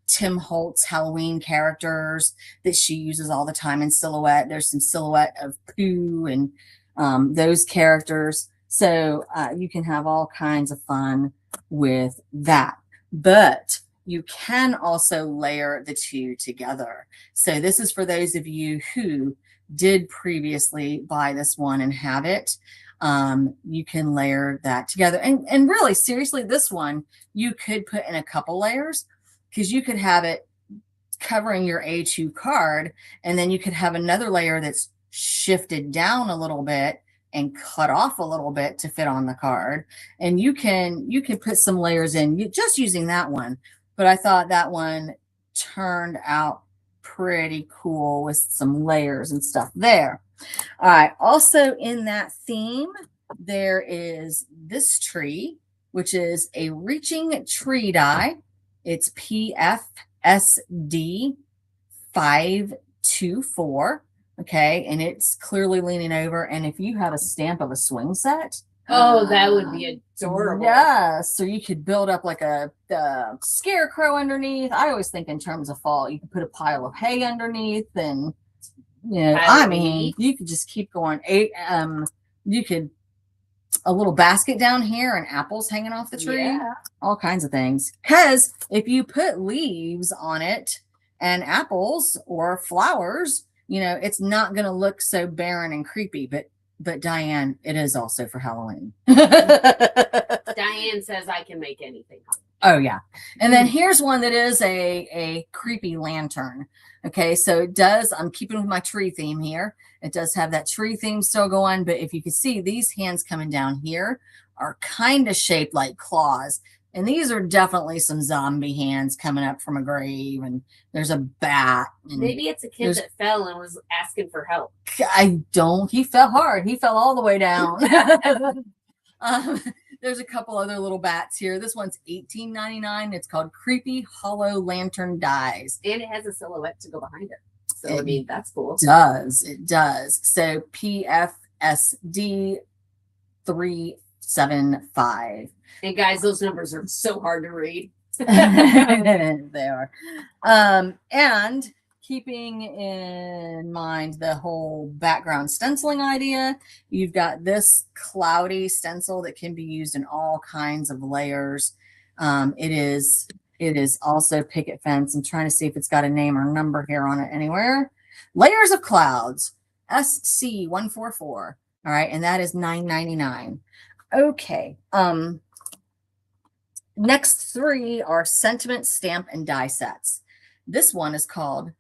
Speaker 2: Tim Holtz Halloween characters that she uses all the time in silhouette. There's some silhouette of Pooh and those characters. So you can have all kinds of fun with that. But you can also layer the two together. So this is for those of you who did previously buy this one and have it. You can layer that together. And really, seriously, this one, you could put in a couple layers because you could have it covering your A2 card, and then you could have another layer that's shifted down a little bit and cut off a little bit to fit on the card. And you can put some layers in just using that one. But I thought that one turned out pretty cool with some layers and stuff there. All right. Also in that theme, there is this tree, which is a reaching tree die. It's PFSD 524. Okay. And it's clearly leaning over. And if you have a stamp of a swing set,
Speaker 3: Oh, that would be adorable.
Speaker 2: yeah. So you could build up like a scarecrow underneath. I always think in terms of fall, you could put a pile of hay underneath, and I mean, you could just keep going. You could a little basket down here and apples hanging off the tree,
Speaker 3: Yeah.
Speaker 2: all kinds of things. Because if you put leaves on it and apples or flowers, it's not going to look so barren and creepy. But Diane, it is also for Halloween.
Speaker 3: Diane says I can make anything.
Speaker 2: Oh yeah. And then here's one that is a creepy lantern. Okay, so it does, I'm keeping with my tree theme here. It does have that tree theme still going, but if you can see, these hands coming down here are kind of shaped like claws. And these are definitely some zombie hands coming up from a grave, and there's a bat.
Speaker 3: Maybe it's a kid that fell and was asking for help.
Speaker 2: He fell hard. He fell all the way down. There's a couple other little bats here. This one's $18.99. It's called Creepy Hollow Lantern Dies.
Speaker 3: And it has a silhouette to go behind it. So, I mean, that's cool.
Speaker 2: It does. So PFSD 375.
Speaker 3: And guys, those numbers are so hard to read.
Speaker 2: They are. And keeping in mind the whole background stenciling idea, you've got this cloudy stencil that can be used in all kinds of layers. It is also picket fence. I'm trying to see if it's got a name or number here on it anywhere. Layers of Clouds, SC144. All right, and that is $9.99. Okay. Next three are sentiment, stamp, and die sets. This one is called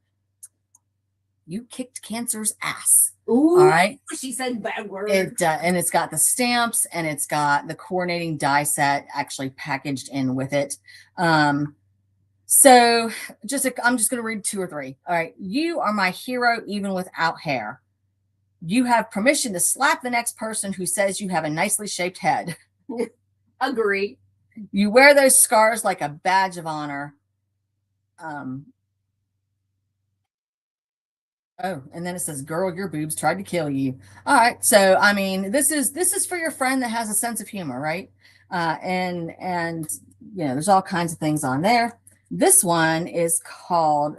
Speaker 2: You Kicked Cancer's Ass.
Speaker 3: Ooh,
Speaker 2: all right.
Speaker 3: She said bad word.
Speaker 2: And it's got the stamps, and it's got the coordinating die set actually packaged in with it. So I'm just going to read two or three. All right. You are my hero, even without hair. You have permission to slap the next person who says you have a nicely shaped head.
Speaker 3: Agree.
Speaker 2: You wear those scars like a badge of honor. Oh, and then it says, girl, your boobs tried to kill you. All right. So, I mean, this is for your friend that has a sense of humor, right? And there's all kinds of things on there. This one is called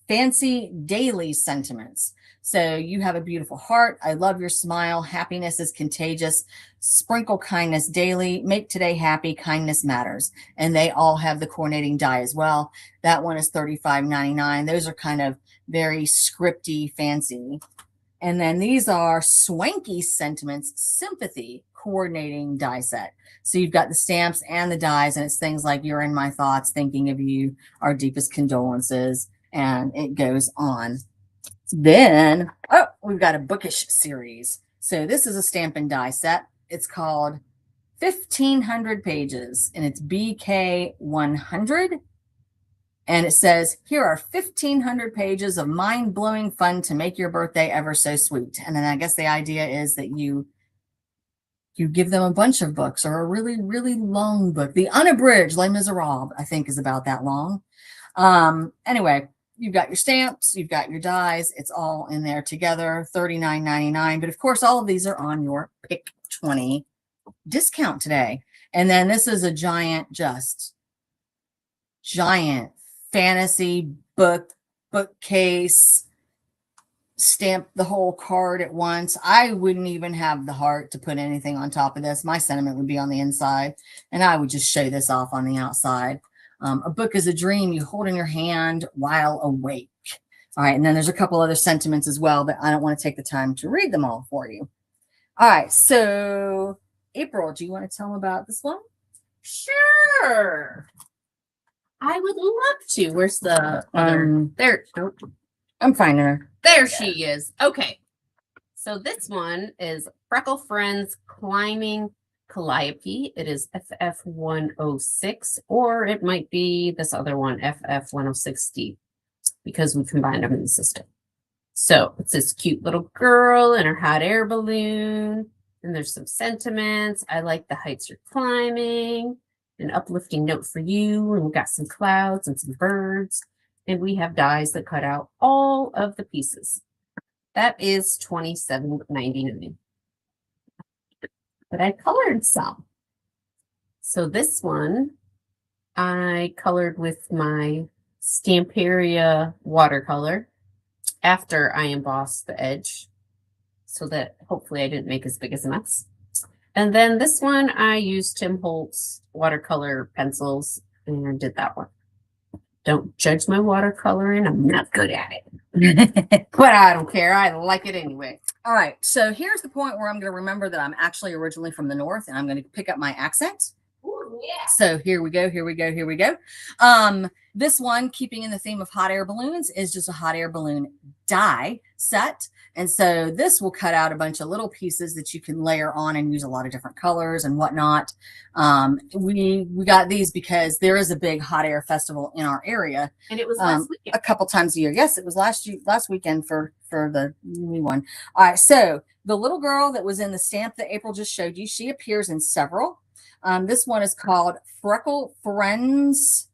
Speaker 2: Fancy Daily Sentiments. So you have a beautiful heart. I love your smile. Happiness is contagious. Sprinkle kindness daily. Make today happy. Kindness matters. And they all have the coordinating die as well. That one is $35.99. Those are kind of very scripty, fancy. And then these are Swanky Sentiments Sympathy coordinating die set. So you've got the stamps and the dies, and it's things like you're in my thoughts, thinking of you, our deepest condolences, and it goes on. Then, we've got a bookish series. So this is a stamp and die set. It's called 1,500 Pages, and it's BK 100. And it says, here are 1,500 pages of mind-blowing fun to make your birthday ever so sweet. And then I guess the idea is that you give them a bunch of books, or a really, really long book. The Unabridged Les Miserables, I think, is about that long. Anyway, you've got your stamps, you've got your dies. It's all in there together, $39.99. But of course, all of these are on your Pick 20 discount today. And then this is a giant fantasy bookcase. Stamp the whole card at once. I wouldn't even have the heart to put anything on top of this. My sentiment would be on the inside, and I would just show this off on the outside. A book is a dream you hold in your hand while awake. All right, and then there's a couple other sentiments as well, but I don't want to take the time to read them all for you. All right. So April, do you want to tell them about this one?
Speaker 3: Sure. I would love to. Where's the other? There. Nope.
Speaker 2: I'm finding her.
Speaker 3: There she is. Okay. So this one is Freckle Friends Climbing Calliope. It is FF106, or it might be this other one, FF106D, because we combined them in the system. So it's this cute little girl in her hot air balloon. And there's some sentiments. I like the heights you're climbing. An uplifting note for you. And we've got some clouds and some birds. And we have dies that cut out all of the pieces. That is $27.99. But I colored some. So this one, I colored with my Stamperia watercolor after I embossed the edge, so that hopefully I didn't make as big as a mess. And then this one, I used Tim Holtz watercolor pencils and did that one. Don't judge my watercoloring. I'm not good at it. But I don't care. I like it anyway.
Speaker 2: All right. So here's the point where I'm going to remember that I'm actually originally from the North, and I'm going to pick up my accent.
Speaker 3: Ooh, yeah.
Speaker 2: So here we go. Here we go. Here we go. This one, keeping in the theme of hot air balloons, is just a hot air balloon die set. And so this will cut out a bunch of little pieces that you can layer on and use a lot of different colors and whatnot. We got these because there is a big hot air festival in our area.
Speaker 3: And it was last weekend.
Speaker 2: A couple times a year. Yes, it was last weekend for the new one. All right. So the little girl that was in the stamp that April just showed you, she appears in several. This one is called Freckle Friends.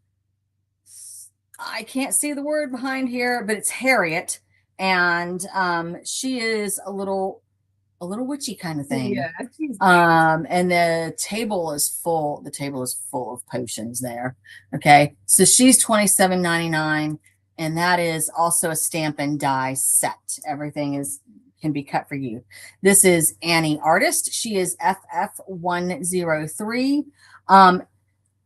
Speaker 2: I can't see the word behind here, but it's Harriet. And she is a little witchy kind of thing.
Speaker 3: Yeah.
Speaker 2: And the table is full. The table is full of potions there. Okay. So she's $27.99. And that is also a stamp and die set. Everything can be cut for you. This is Annie Artist. She is FF103.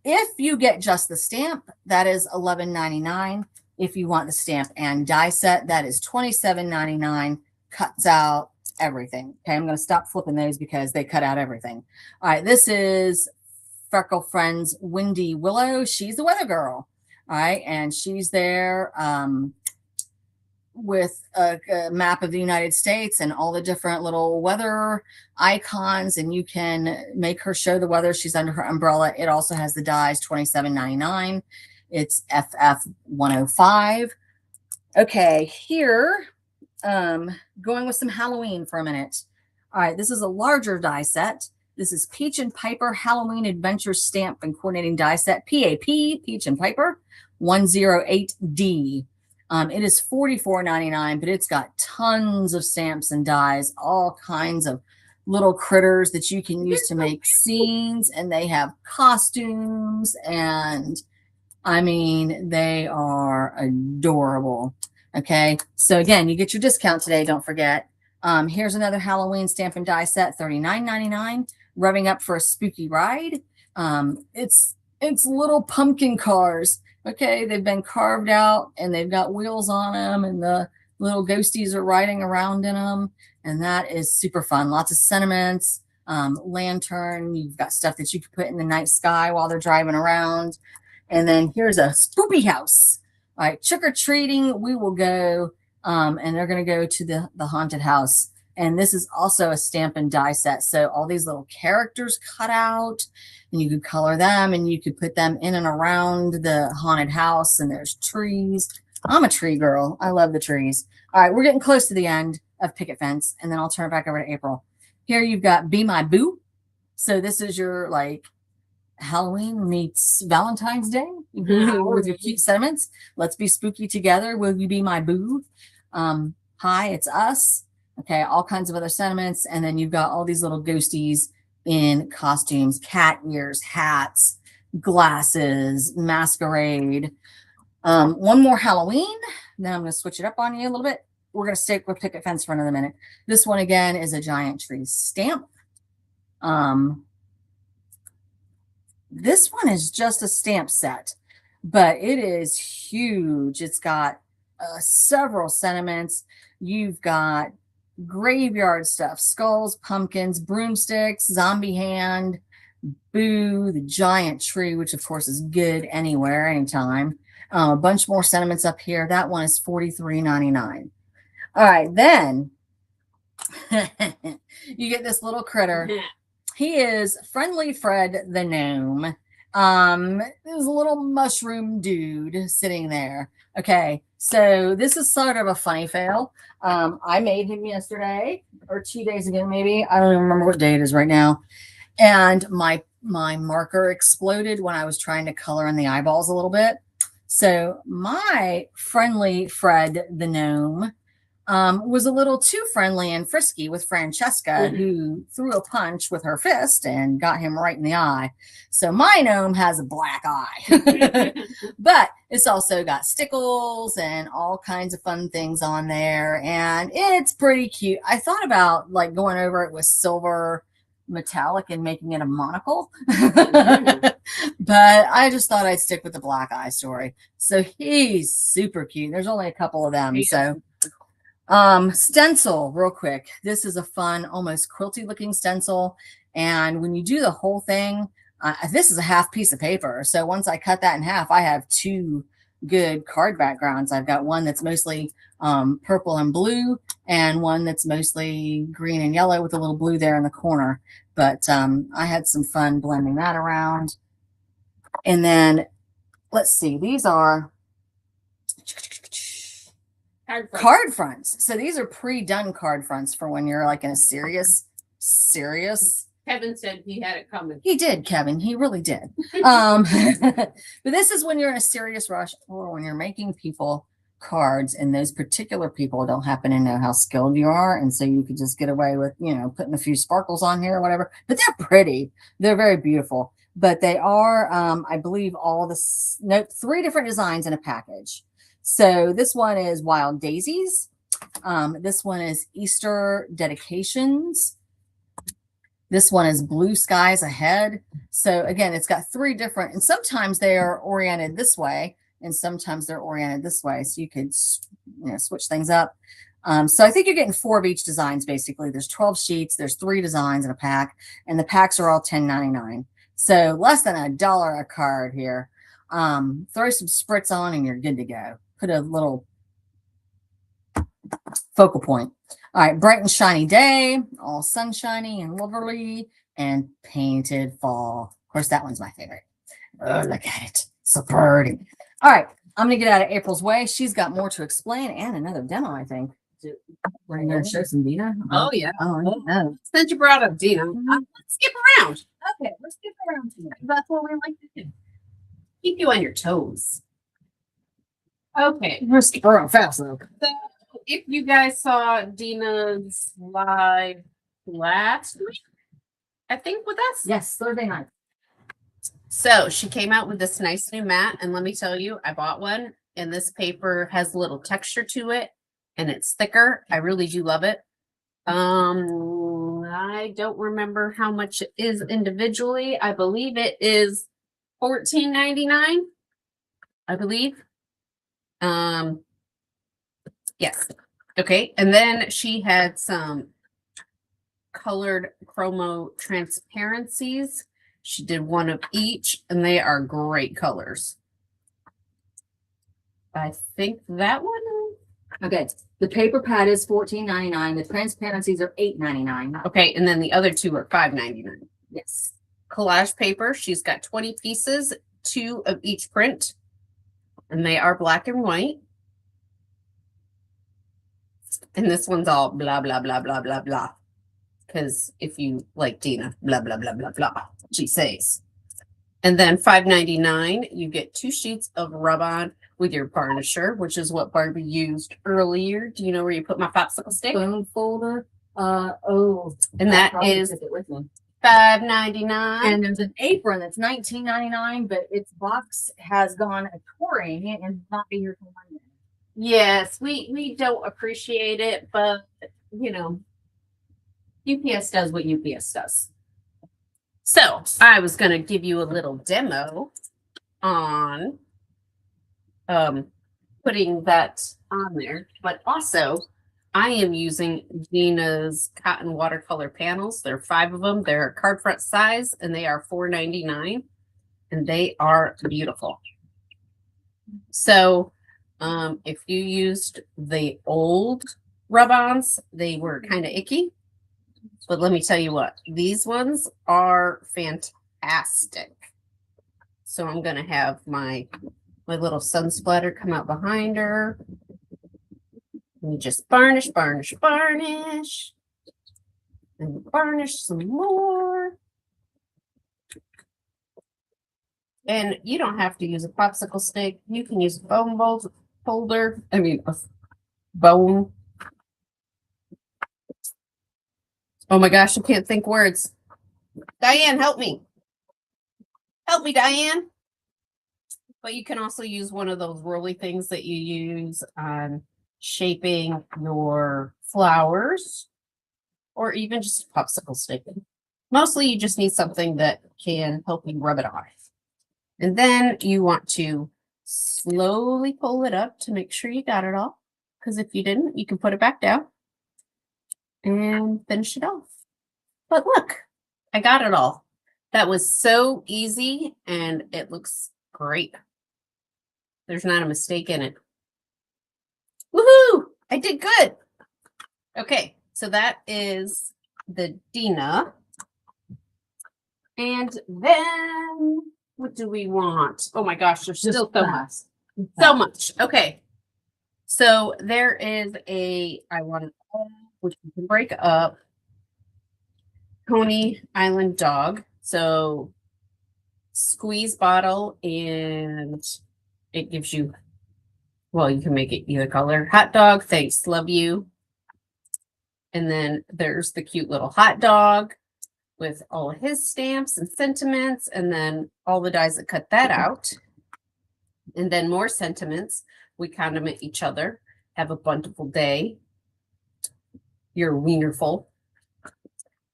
Speaker 2: If you get just the stamp, that is $11.99. If you want the stamp and die set, that is $27.99. Cuts out everything. Okay, I'm going to stop flipping those because they cut out everything. All right, this is Freckle Friends Windy Willow. She's the weather girl. All right, and she's there with a map of the United States and all the different little weather icons, and you can make her show the weather. She's under her umbrella. It also has the dies, $27.99. It's FF105. Okay, here, going with some Halloween for a minute. All right, this is a larger die set. This is Peach and Piper Halloween Adventure Stamp and Coordinating Die Set, PAP, Peach and Piper, 108D. It is $44.99, but it's got tons of stamps and dies, all kinds of little critters that you can use to make scenes, and they have costumes, and I mean, they are adorable. Okay, so again, you get your discount today, don't forget. Here's another Halloween stamp and die set, $39.99, revving up for a spooky ride. It's little pumpkin cars. Okay, they've been carved out and they've got wheels on them, and the little ghosties are riding around in them, and that is super fun. Lots of sentiments, lantern. You've got stuff that you can put in the night sky while they're driving around. And then here's a spoopy house. All right, trick-or-treating, we will go, and they're going to go to the haunted house. And this is also a stamp and die set. So all these little characters cut out, and you could color them, and you could put them in and around the haunted house, and there's trees. I'm a tree girl. I love the trees. All right, we're getting close to the end of Picket Fence, and then I'll turn it back over to April. Here you've got Be My Boo. So this is your, like, Halloween meets Valentine's Day with your cute sentiments. Let's be spooky together. Will you be my boo? Hi, it's us. Okay, all kinds of other sentiments. And then you've got all these little ghosties in costumes, cat ears, hats, glasses, masquerade. One more Halloween. Then I'm going to switch it up on you a little bit. We're going to stick with Picket Fence for another minute. This one again is a giant tree stamp. This one is just a stamp set, but it is huge. It's got several sentiments. You've got graveyard stuff, skulls, pumpkins, broomsticks, zombie hand, boo, the giant tree, which of course is good anywhere, anytime. A bunch more sentiments up here. That one is $43.99. All right, then you get this little critter. He is Friendly Fred the Gnome. There's a little mushroom dude sitting there. Okay, so this is sort of a funny fail. I made him yesterday or 2 days ago, maybe. I don't even remember what day it is right now. And my marker exploded when I was trying to color in the eyeballs a little bit. So my Friendly Fred the Gnome was a little too friendly and frisky with Francesca, who threw a punch with her fist and got him right in the eye. So my gnome has a black eye, but it's also got stickles and all kinds of fun things on there. And it's pretty cute. I thought about like going over it with silver metallic and making it a monocle, but I just thought I'd stick with the black eye story. So he's super cute. There's only a couple of them. So stencil real quick. This is a fun, almost quilty looking stencil. And when you do the whole thing, this is a half piece of paper. So once I cut that in half, I have two good card backgrounds. I've got one that's mostly purple and blue and one that's mostly green and yellow with a little blue there in the corner. But I had some fun blending that around. And then let's see, these are card fronts. So these are pre-done card fronts for when you're like in a serious.
Speaker 3: Kevin said he had it coming.
Speaker 2: He did, Kevin. He really did. But this is when you're in a serious rush or when you're making people cards and those particular people don't happen to know how skilled you are. And so you could just get away with, you know, putting a few sparkles on here or whatever. But they're pretty. They're very beautiful. But they are, I believe, all this, no, 3 different designs in a package. So this one is Wild Daisies. This one is Easter Dedications. This one is Blue Skies Ahead. So again, it's got 3 different, and sometimes they are oriented this way and sometimes they're oriented this way. So you could, you know, switch things up. So I think you're getting 4 of each designs. Basically there's 12 sheets. There's 3 designs in a pack and the packs are all $10.99. So less than $1 a card here. Throw some spritz on and you're good to go. Put a little focal point. All right, Bright and Shiny Day, all sunshiny and lovely, and Painted Fall. Of course, that one's my favorite. Oh, look at it. So pretty. All right, I'm going to get out of April's way. She's got more to explain and another demo, I think. We're going to show some Dina.
Speaker 3: Oh, yeah.
Speaker 2: Oh, no.
Speaker 3: Since you brought up Dina, let's skip around.
Speaker 2: Okay, let's skip around to it.
Speaker 3: That's what we like to do. Keep you on your toes. Okay.
Speaker 2: We're skipping around fast, though.
Speaker 3: So if you guys saw Dina's live last week, I think with us.
Speaker 2: Yes, Thursday night.
Speaker 3: So she came out with this nice new mat, and let me tell you, I bought one, and this paper has a little texture to it, and it's thicker. I really do love it. I don't remember how much it is individually. I believe it is $14.99. I believe. Yes. Okay. And then she had some colored chromo transparencies. She did one of each, and they are great colors. I think that one.
Speaker 2: Okay. The paper pad is $14.99. The transparencies are $8.99.
Speaker 3: Okay. And then the other 2 are $5.99.
Speaker 2: Yes.
Speaker 3: Collage paper. She's got 20 pieces, 2 of each print, and they are black and white. And this one's all blah, blah, blah, blah, blah, blah. Because if you like Dina, blah, blah, blah, blah, blah, she says. And then $5.99, you get 2 sheets of rub-on with your varnisher, which is what Barbie used earlier. Do you know where you put my popsicle stick?
Speaker 2: Phone folder.
Speaker 3: And that is $5.99.
Speaker 2: And there's an apron that's $19.99, but its box has gone a touring and not be here till Monday.
Speaker 3: Yes, we don't appreciate it, but you know, UPS does what UPS does. So I was gonna give you a little demo on putting that on there, but also I am using Gina's cotton watercolor panels. There are 5 of them. They're card front size and they are $4.99 and they are beautiful. So if you used the old rub-ons, they were kind of icky. But let me tell you what, these ones are fantastic. So I'm going to have my little sun splatter come out behind her. Let me just varnish, varnish, varnish. And varnish some more. And you don't have to use a popsicle stick. You can use a bone holder. I mean, a bone. Oh my gosh, I can't think words. Diane, help me. Help me, Diane. But you can also use one of those roly things that you use on shaping your flowers, or even just a popsicle stick. Mostly you just need something that can help you rub it off. And then you want to slowly pull it up to make sure you got it all. Because if you didn't, you can put it back down and finish it off. But look, I got it all. That was so easy and it looks great. There's not a mistake in it. Woohoo! I did good. Okay, so that is the Dina. And then what do we want? Oh my gosh, there's still so much. So much. Okay. So there is I want which you can break up. Coney Island dog. So squeeze bottle, and it gives you, well, you can make it either color. Hot dog, thanks, love you. And then there's the cute little hot dog with all of his stamps and sentiments, and then all the dies that cut that out. And then more sentiments. We compliment each other. Have a wonderful day. You're wienerful.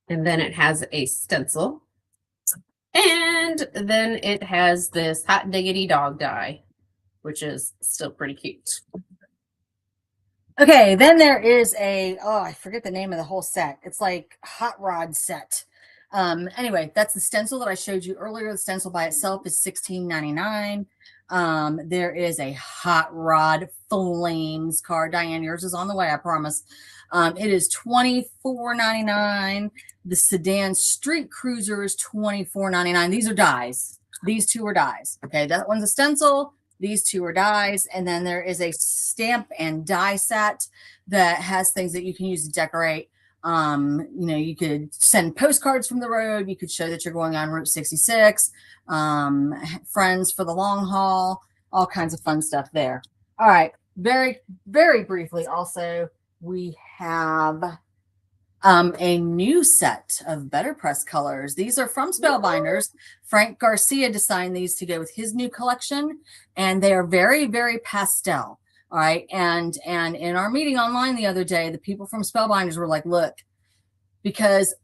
Speaker 3: And then it has a stencil. And then it has this hot diggity dog die, which is still pretty cute.
Speaker 2: Okay, then there is I forget the name of the whole set. It's like hot rod set. Anyway, that's the stencil that I showed you earlier. The stencil by itself is $16.99. There is a hot rod flames card. Diane, yours is on the way, I promise. It is $24.99. The sedan street cruiser is $24.99. These are dies. These two are dies. Okay, that one's a stencil. These two are dies. And then there is a stamp and die set that has things that you can use to decorate. You could send postcards from the road. You could show that you're going on Route 66, friends for the long haul, all kinds of fun stuff there. All right. Very, very briefly. Also, we have a new set of Better Press colors. These are from Spellbinders. Frank Garcia designed these to go with his new collection, and they are very, very pastel. All right. And in our meeting online the other day, the people from Spellbinders were like, look, because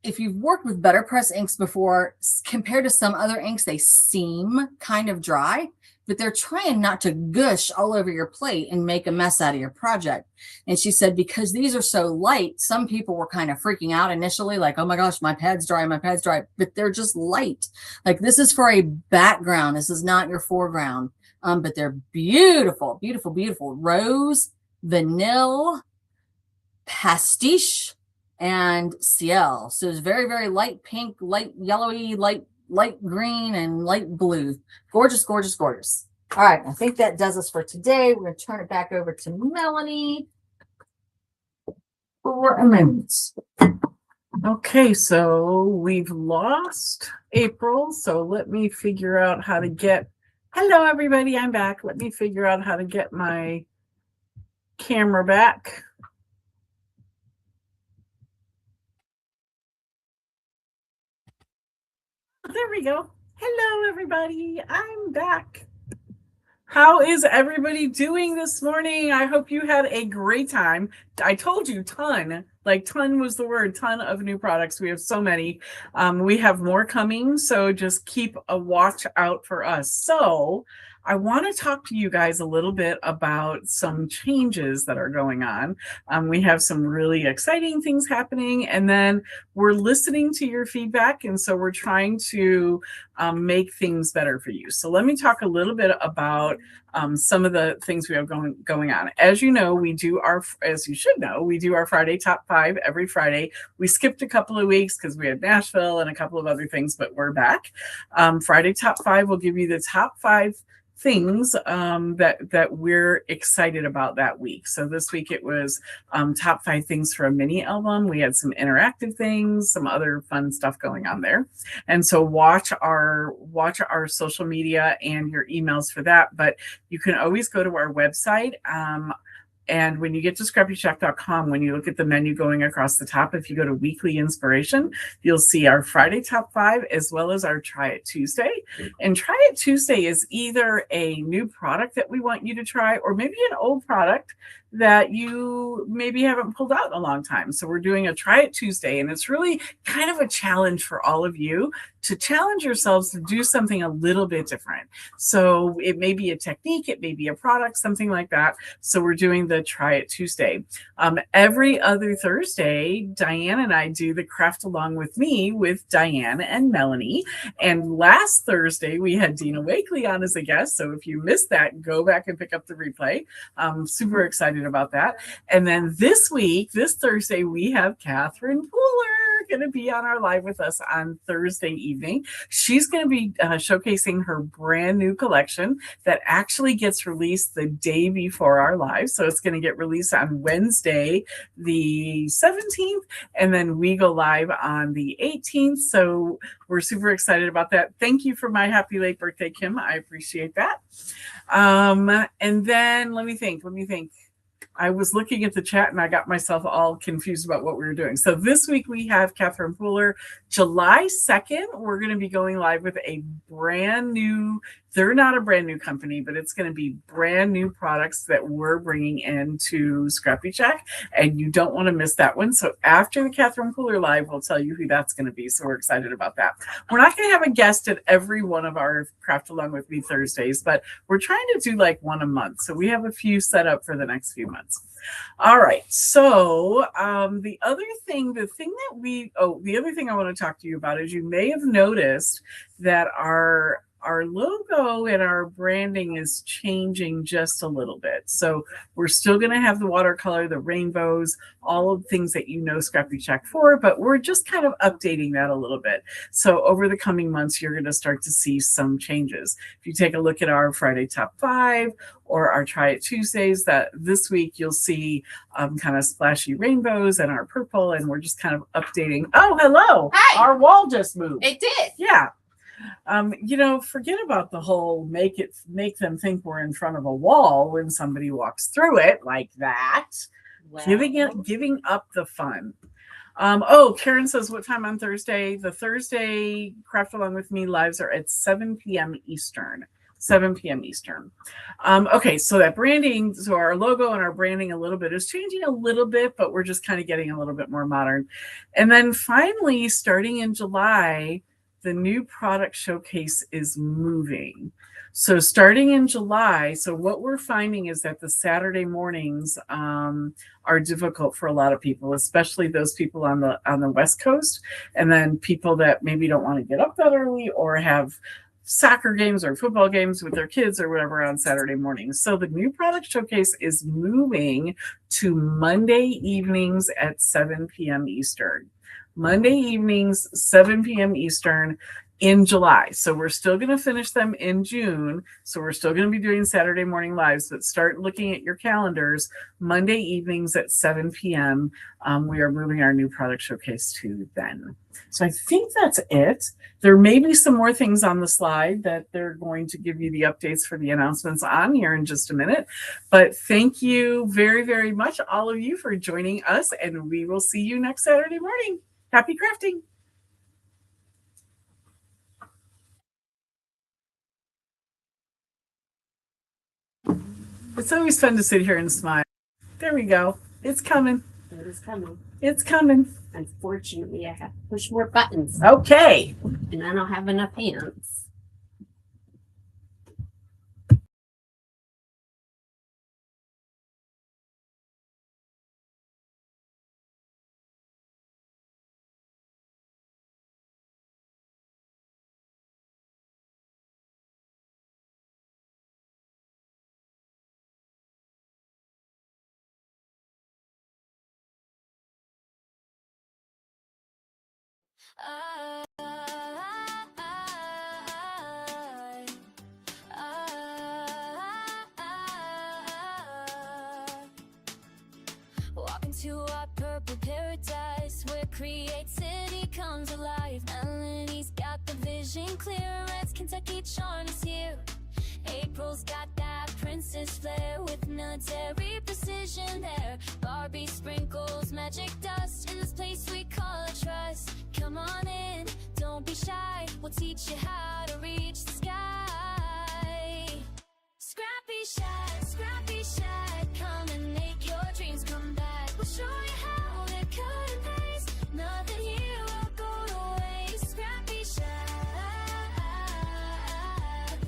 Speaker 2: if you've worked with Better Press inks before, compared to some other inks, they seem kind of dry, but they're trying not to gush all over your plate and make a mess out of your project. And she said, because these are so light, some people were kind of freaking out initially, like, oh my gosh, my pad's dry, but they're just light. Like, this is for a background. This is not your foreground. But they're beautiful, beautiful, beautiful. Rose, vanilla, pastiche, and ciel. So it's very, very light pink, light yellowy, light green, and light blue. Gorgeous, gorgeous, gorgeous. All right, I think that does us for today. We're going to turn it back over to Melanie for amendments.
Speaker 1: Okay, so we've lost April. So let me figure out how to get. Hello, everybody. I'm back. Let me figure out how to get my camera back. There we go. Hello, everybody. I'm back. How is everybody doing this morning? I hope you had a great time. I told you ton was the word, ton of new products. We have so many. We have more coming, so just keep a watch out for us. So I want to talk to you guys a little bit about some changes that are going on. We have some really exciting things happening, and then we're listening to your feedback, and so we're trying to make things better for you. So let me talk a little bit about some of the things we have going on. As you know, as you should know, we do our Friday top 5 every Friday. We skipped a couple of weeks because we had Nashville and a couple of other things, but we're back. Friday top 5 will give you the top 5 things that we're excited about that week. So this week it was top 5 things for a mini album. We had some interactive things, some other fun stuff going on there. And so watch our social media and your emails for that. But you can always go to our website. And when you get to ScrappyShak.com, when you look at the menu going across the top, if you go to Weekly Inspiration, you'll see our Friday Top 5 as well as our Try It Tuesday. And Try It Tuesday is either a new product that we want you to try or maybe an old product that you maybe haven't pulled out in a long time. So we're doing a Try It Tuesday, and it's really kind of a challenge for all of you to challenge yourselves to do something a little bit different. So it may be a technique, it may be a product, something like that. So we're doing the Try It Tuesday. Every other Thursday, Diane and I do the Craft Along with Me with Diane and Melanie. And last Thursday, we had Dina Wakely on as a guest. So if you missed that, go back and pick up the replay. I'm super excited about that. And then this Thursday, we have Catherine Pooler going to be on our live with us on Thursday evening. She's going to be showcasing her brand new collection that actually gets released the day before our live. So it's going to get released on Wednesday, the 17th, and then we go live on the 18th. So we're super excited about that. Thank you for my happy late birthday, Kim. I appreciate that. And then let me think. I was looking at the chat and I got myself all confused about what we were doing. So this week we have Catherine Pooler. July 2nd, we're going to be going live with a brand new, they're not a brand new company, but it's going to be brand new products that we're bringing into ScrappyShak, and you don't want to miss that one. So after the Catherine Pooler live, we'll tell you who that's going to be. So we're excited about that. We're not going to have a guest at every one of our Craft Along with Me Thursdays, but we're trying to do like one a month. So we have a few set up for the next few months. All right. So the other thing I want to talk to you about is you may have noticed that our logo and our branding is changing just a little bit. So we're still going to have the watercolor, the rainbows, all of the things that you know ScrappyShak for, but we're just kind of updating that a little bit. So over the coming months, you're going to start to see some changes. If you take a look at our Friday Top 5 or our Try It Tuesdays, that this week you'll see kind of splashy rainbows and our purple, and we're just kind of updating. Oh, hello.
Speaker 3: Hi.
Speaker 1: Our wall just moved.
Speaker 3: It did.
Speaker 1: Yeah. Forget about the whole make them think we're in front of a wall when somebody walks through it like that.
Speaker 3: Well,
Speaker 1: Giving up the fun. Karen says, what time on Thursday? The Thursday Craft Along with Me lives are at 7 p.m. Eastern. 7 p.m. Eastern. Okay, so that branding, so our logo and our branding a little bit is changing a little bit, but we're just kind of getting a little bit more modern. And then finally, starting in July, the new product showcase is moving. So starting in July, so what we're finding is that the Saturday mornings are difficult for a lot of people, especially those people on the West Coast, and then people that maybe don't want to get up that early or have soccer games or football games with their kids or whatever on Saturday mornings. So the new product showcase is moving to Monday evenings at 7 p.m. Eastern. Monday evenings, 7 p.m. Eastern in July. So we're still going to finish them in June. So we're still going to be doing Saturday morning lives, but start looking at your calendars. Monday evenings at 7 p.m. We are moving our new product showcase to then. So I think that's it. There may be some more things on the slide that they're going to give you the updates for the announcements on here in just a minute. But thank you very, very much, all of you, for joining us. And we will see you next Saturday morning. Happy crafting. It's always fun to sit here and smile. There we go. It's coming.
Speaker 3: It is coming.
Speaker 1: It's coming.
Speaker 3: Unfortunately, I have to push more buttons,
Speaker 1: Okay.
Speaker 3: and I don't have enough hands.
Speaker 4: Walk into our purple paradise where creativity comes alive. Melanie's got the vision clear, Red's Kentucky charm is here. April's got that princess flair with military precision there. Barbie sprinkles magic dust in this place we call a trust. Come on in, don't be shy, we'll teach you how to reach the sky. Scrappy Shack, come and make your dreams come back. We'll show you how to cut and paste, nothing here will go to waste. Scrappy Shack,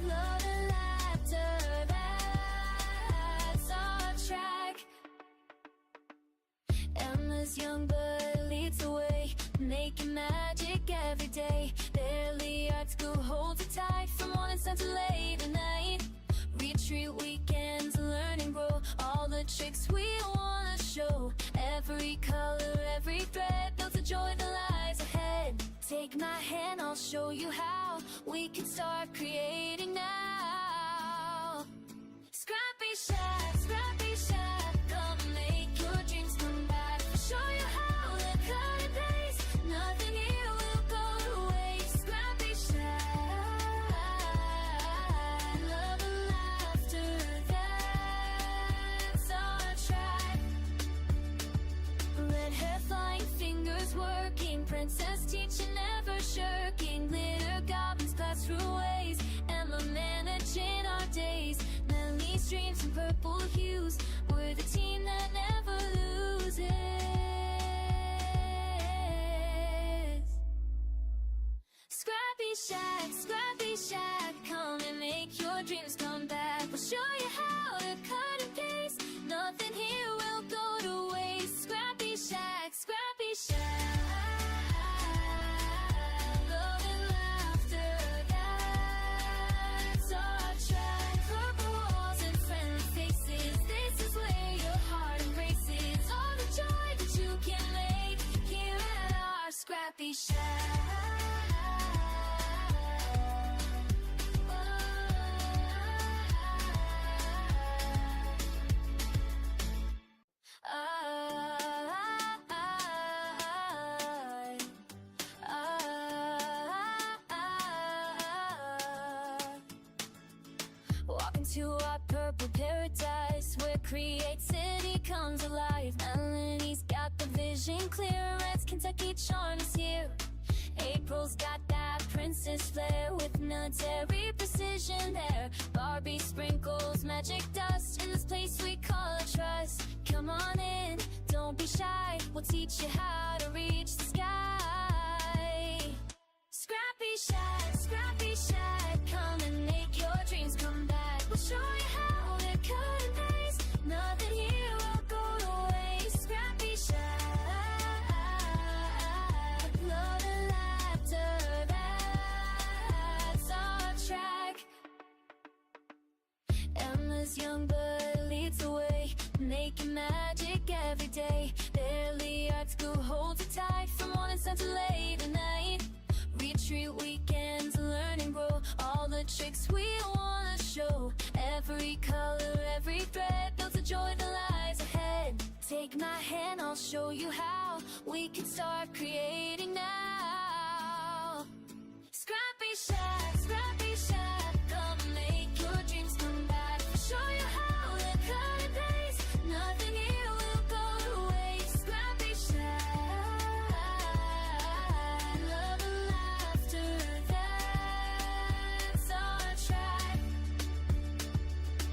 Speaker 4: love and laughter, that's our track. Emma's young blood leads the way, making magic every day. Barely art school holds it tight from morning sun to late at night. Retreat weekends, learn and grow, all the tricks we wanna show. Every color, every thread builds a joy that lies ahead. Take my hand, I'll show you how we can start creating now. Scrappy Shack, come and make your dreams come back. I'll show you how to cut and paste, nothing here will go to waste. Scrappy Shack, love and laughter, that's our track. Red hair flying, fingers working, princess teaching, never shirking. Glitter goblins pass through ways, Emma managing our days. Melanie's dreams in purple hues, we're the team that never loses. Scrappy Shack, come and make your dreams come back. We'll show you how to cut and paste, nothing here will go to waste. Scrappy Shack, love and laughter, that's our track. Purple walls and friendly faces, this is where your heart embraces all the joy that you can make here at our Scrappy Shack. Walk into our purple paradise where creativity comes alive. Melanie's got the vision clear, Red's Kentucky charm is here. April's got that princess flair with military precision there. Barbie sprinkles magic dust in this place we call a trust. Come on in, don't be shy, we'll teach you how to reach the sky. Scrappy Shack, come and make your dreams come back. We'll show you how to cut and paste, nothing here will go to waste. Scrappy Shack, love and laughter, that's our track. Emma's young blood leads the way, making magic every day. Barely art school holds it tight from morning sun to late at night. Retreat weekends, learn and grow, all the tricks we wanna show. Every color, every thread builds a joy that lies ahead. Take my hand, I'll show you how we can start creating now. Scrappy Shack, come and make your dreams come back. I'll show you how to cut and paste, nothing here will go to waste. Scrappy Shack, love and laughter, that's our track.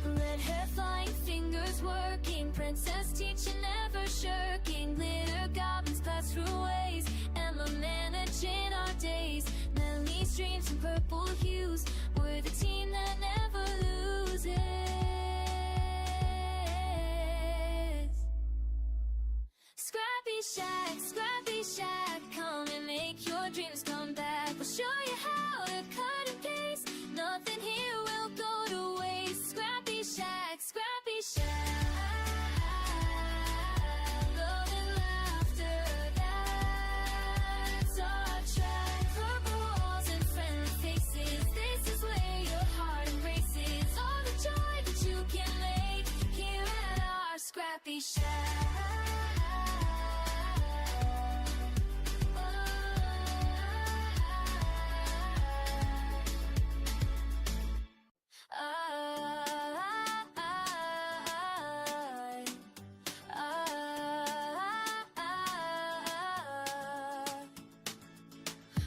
Speaker 4: Red hair flying, fingers working, princess teaching, never shirking, glitter goblins pass through ways, and we're managing our days. Melanie streams in purple hues, we're the team that never loses. Scrappy Shack, come and make your dreams come back. We'll show you how to cut and paste, nothing here will go to waste. Scrappy Shack, love and laughter, that's our track. Purple walls and friendly faces, this is where your heart embraces all the joy that you can make here at our Scrappy Shack.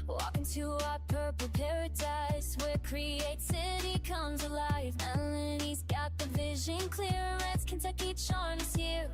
Speaker 4: Walk into our purple paradise where creativity comes alive. Melanie's got the vision clear, Red's Kentucky charm is here.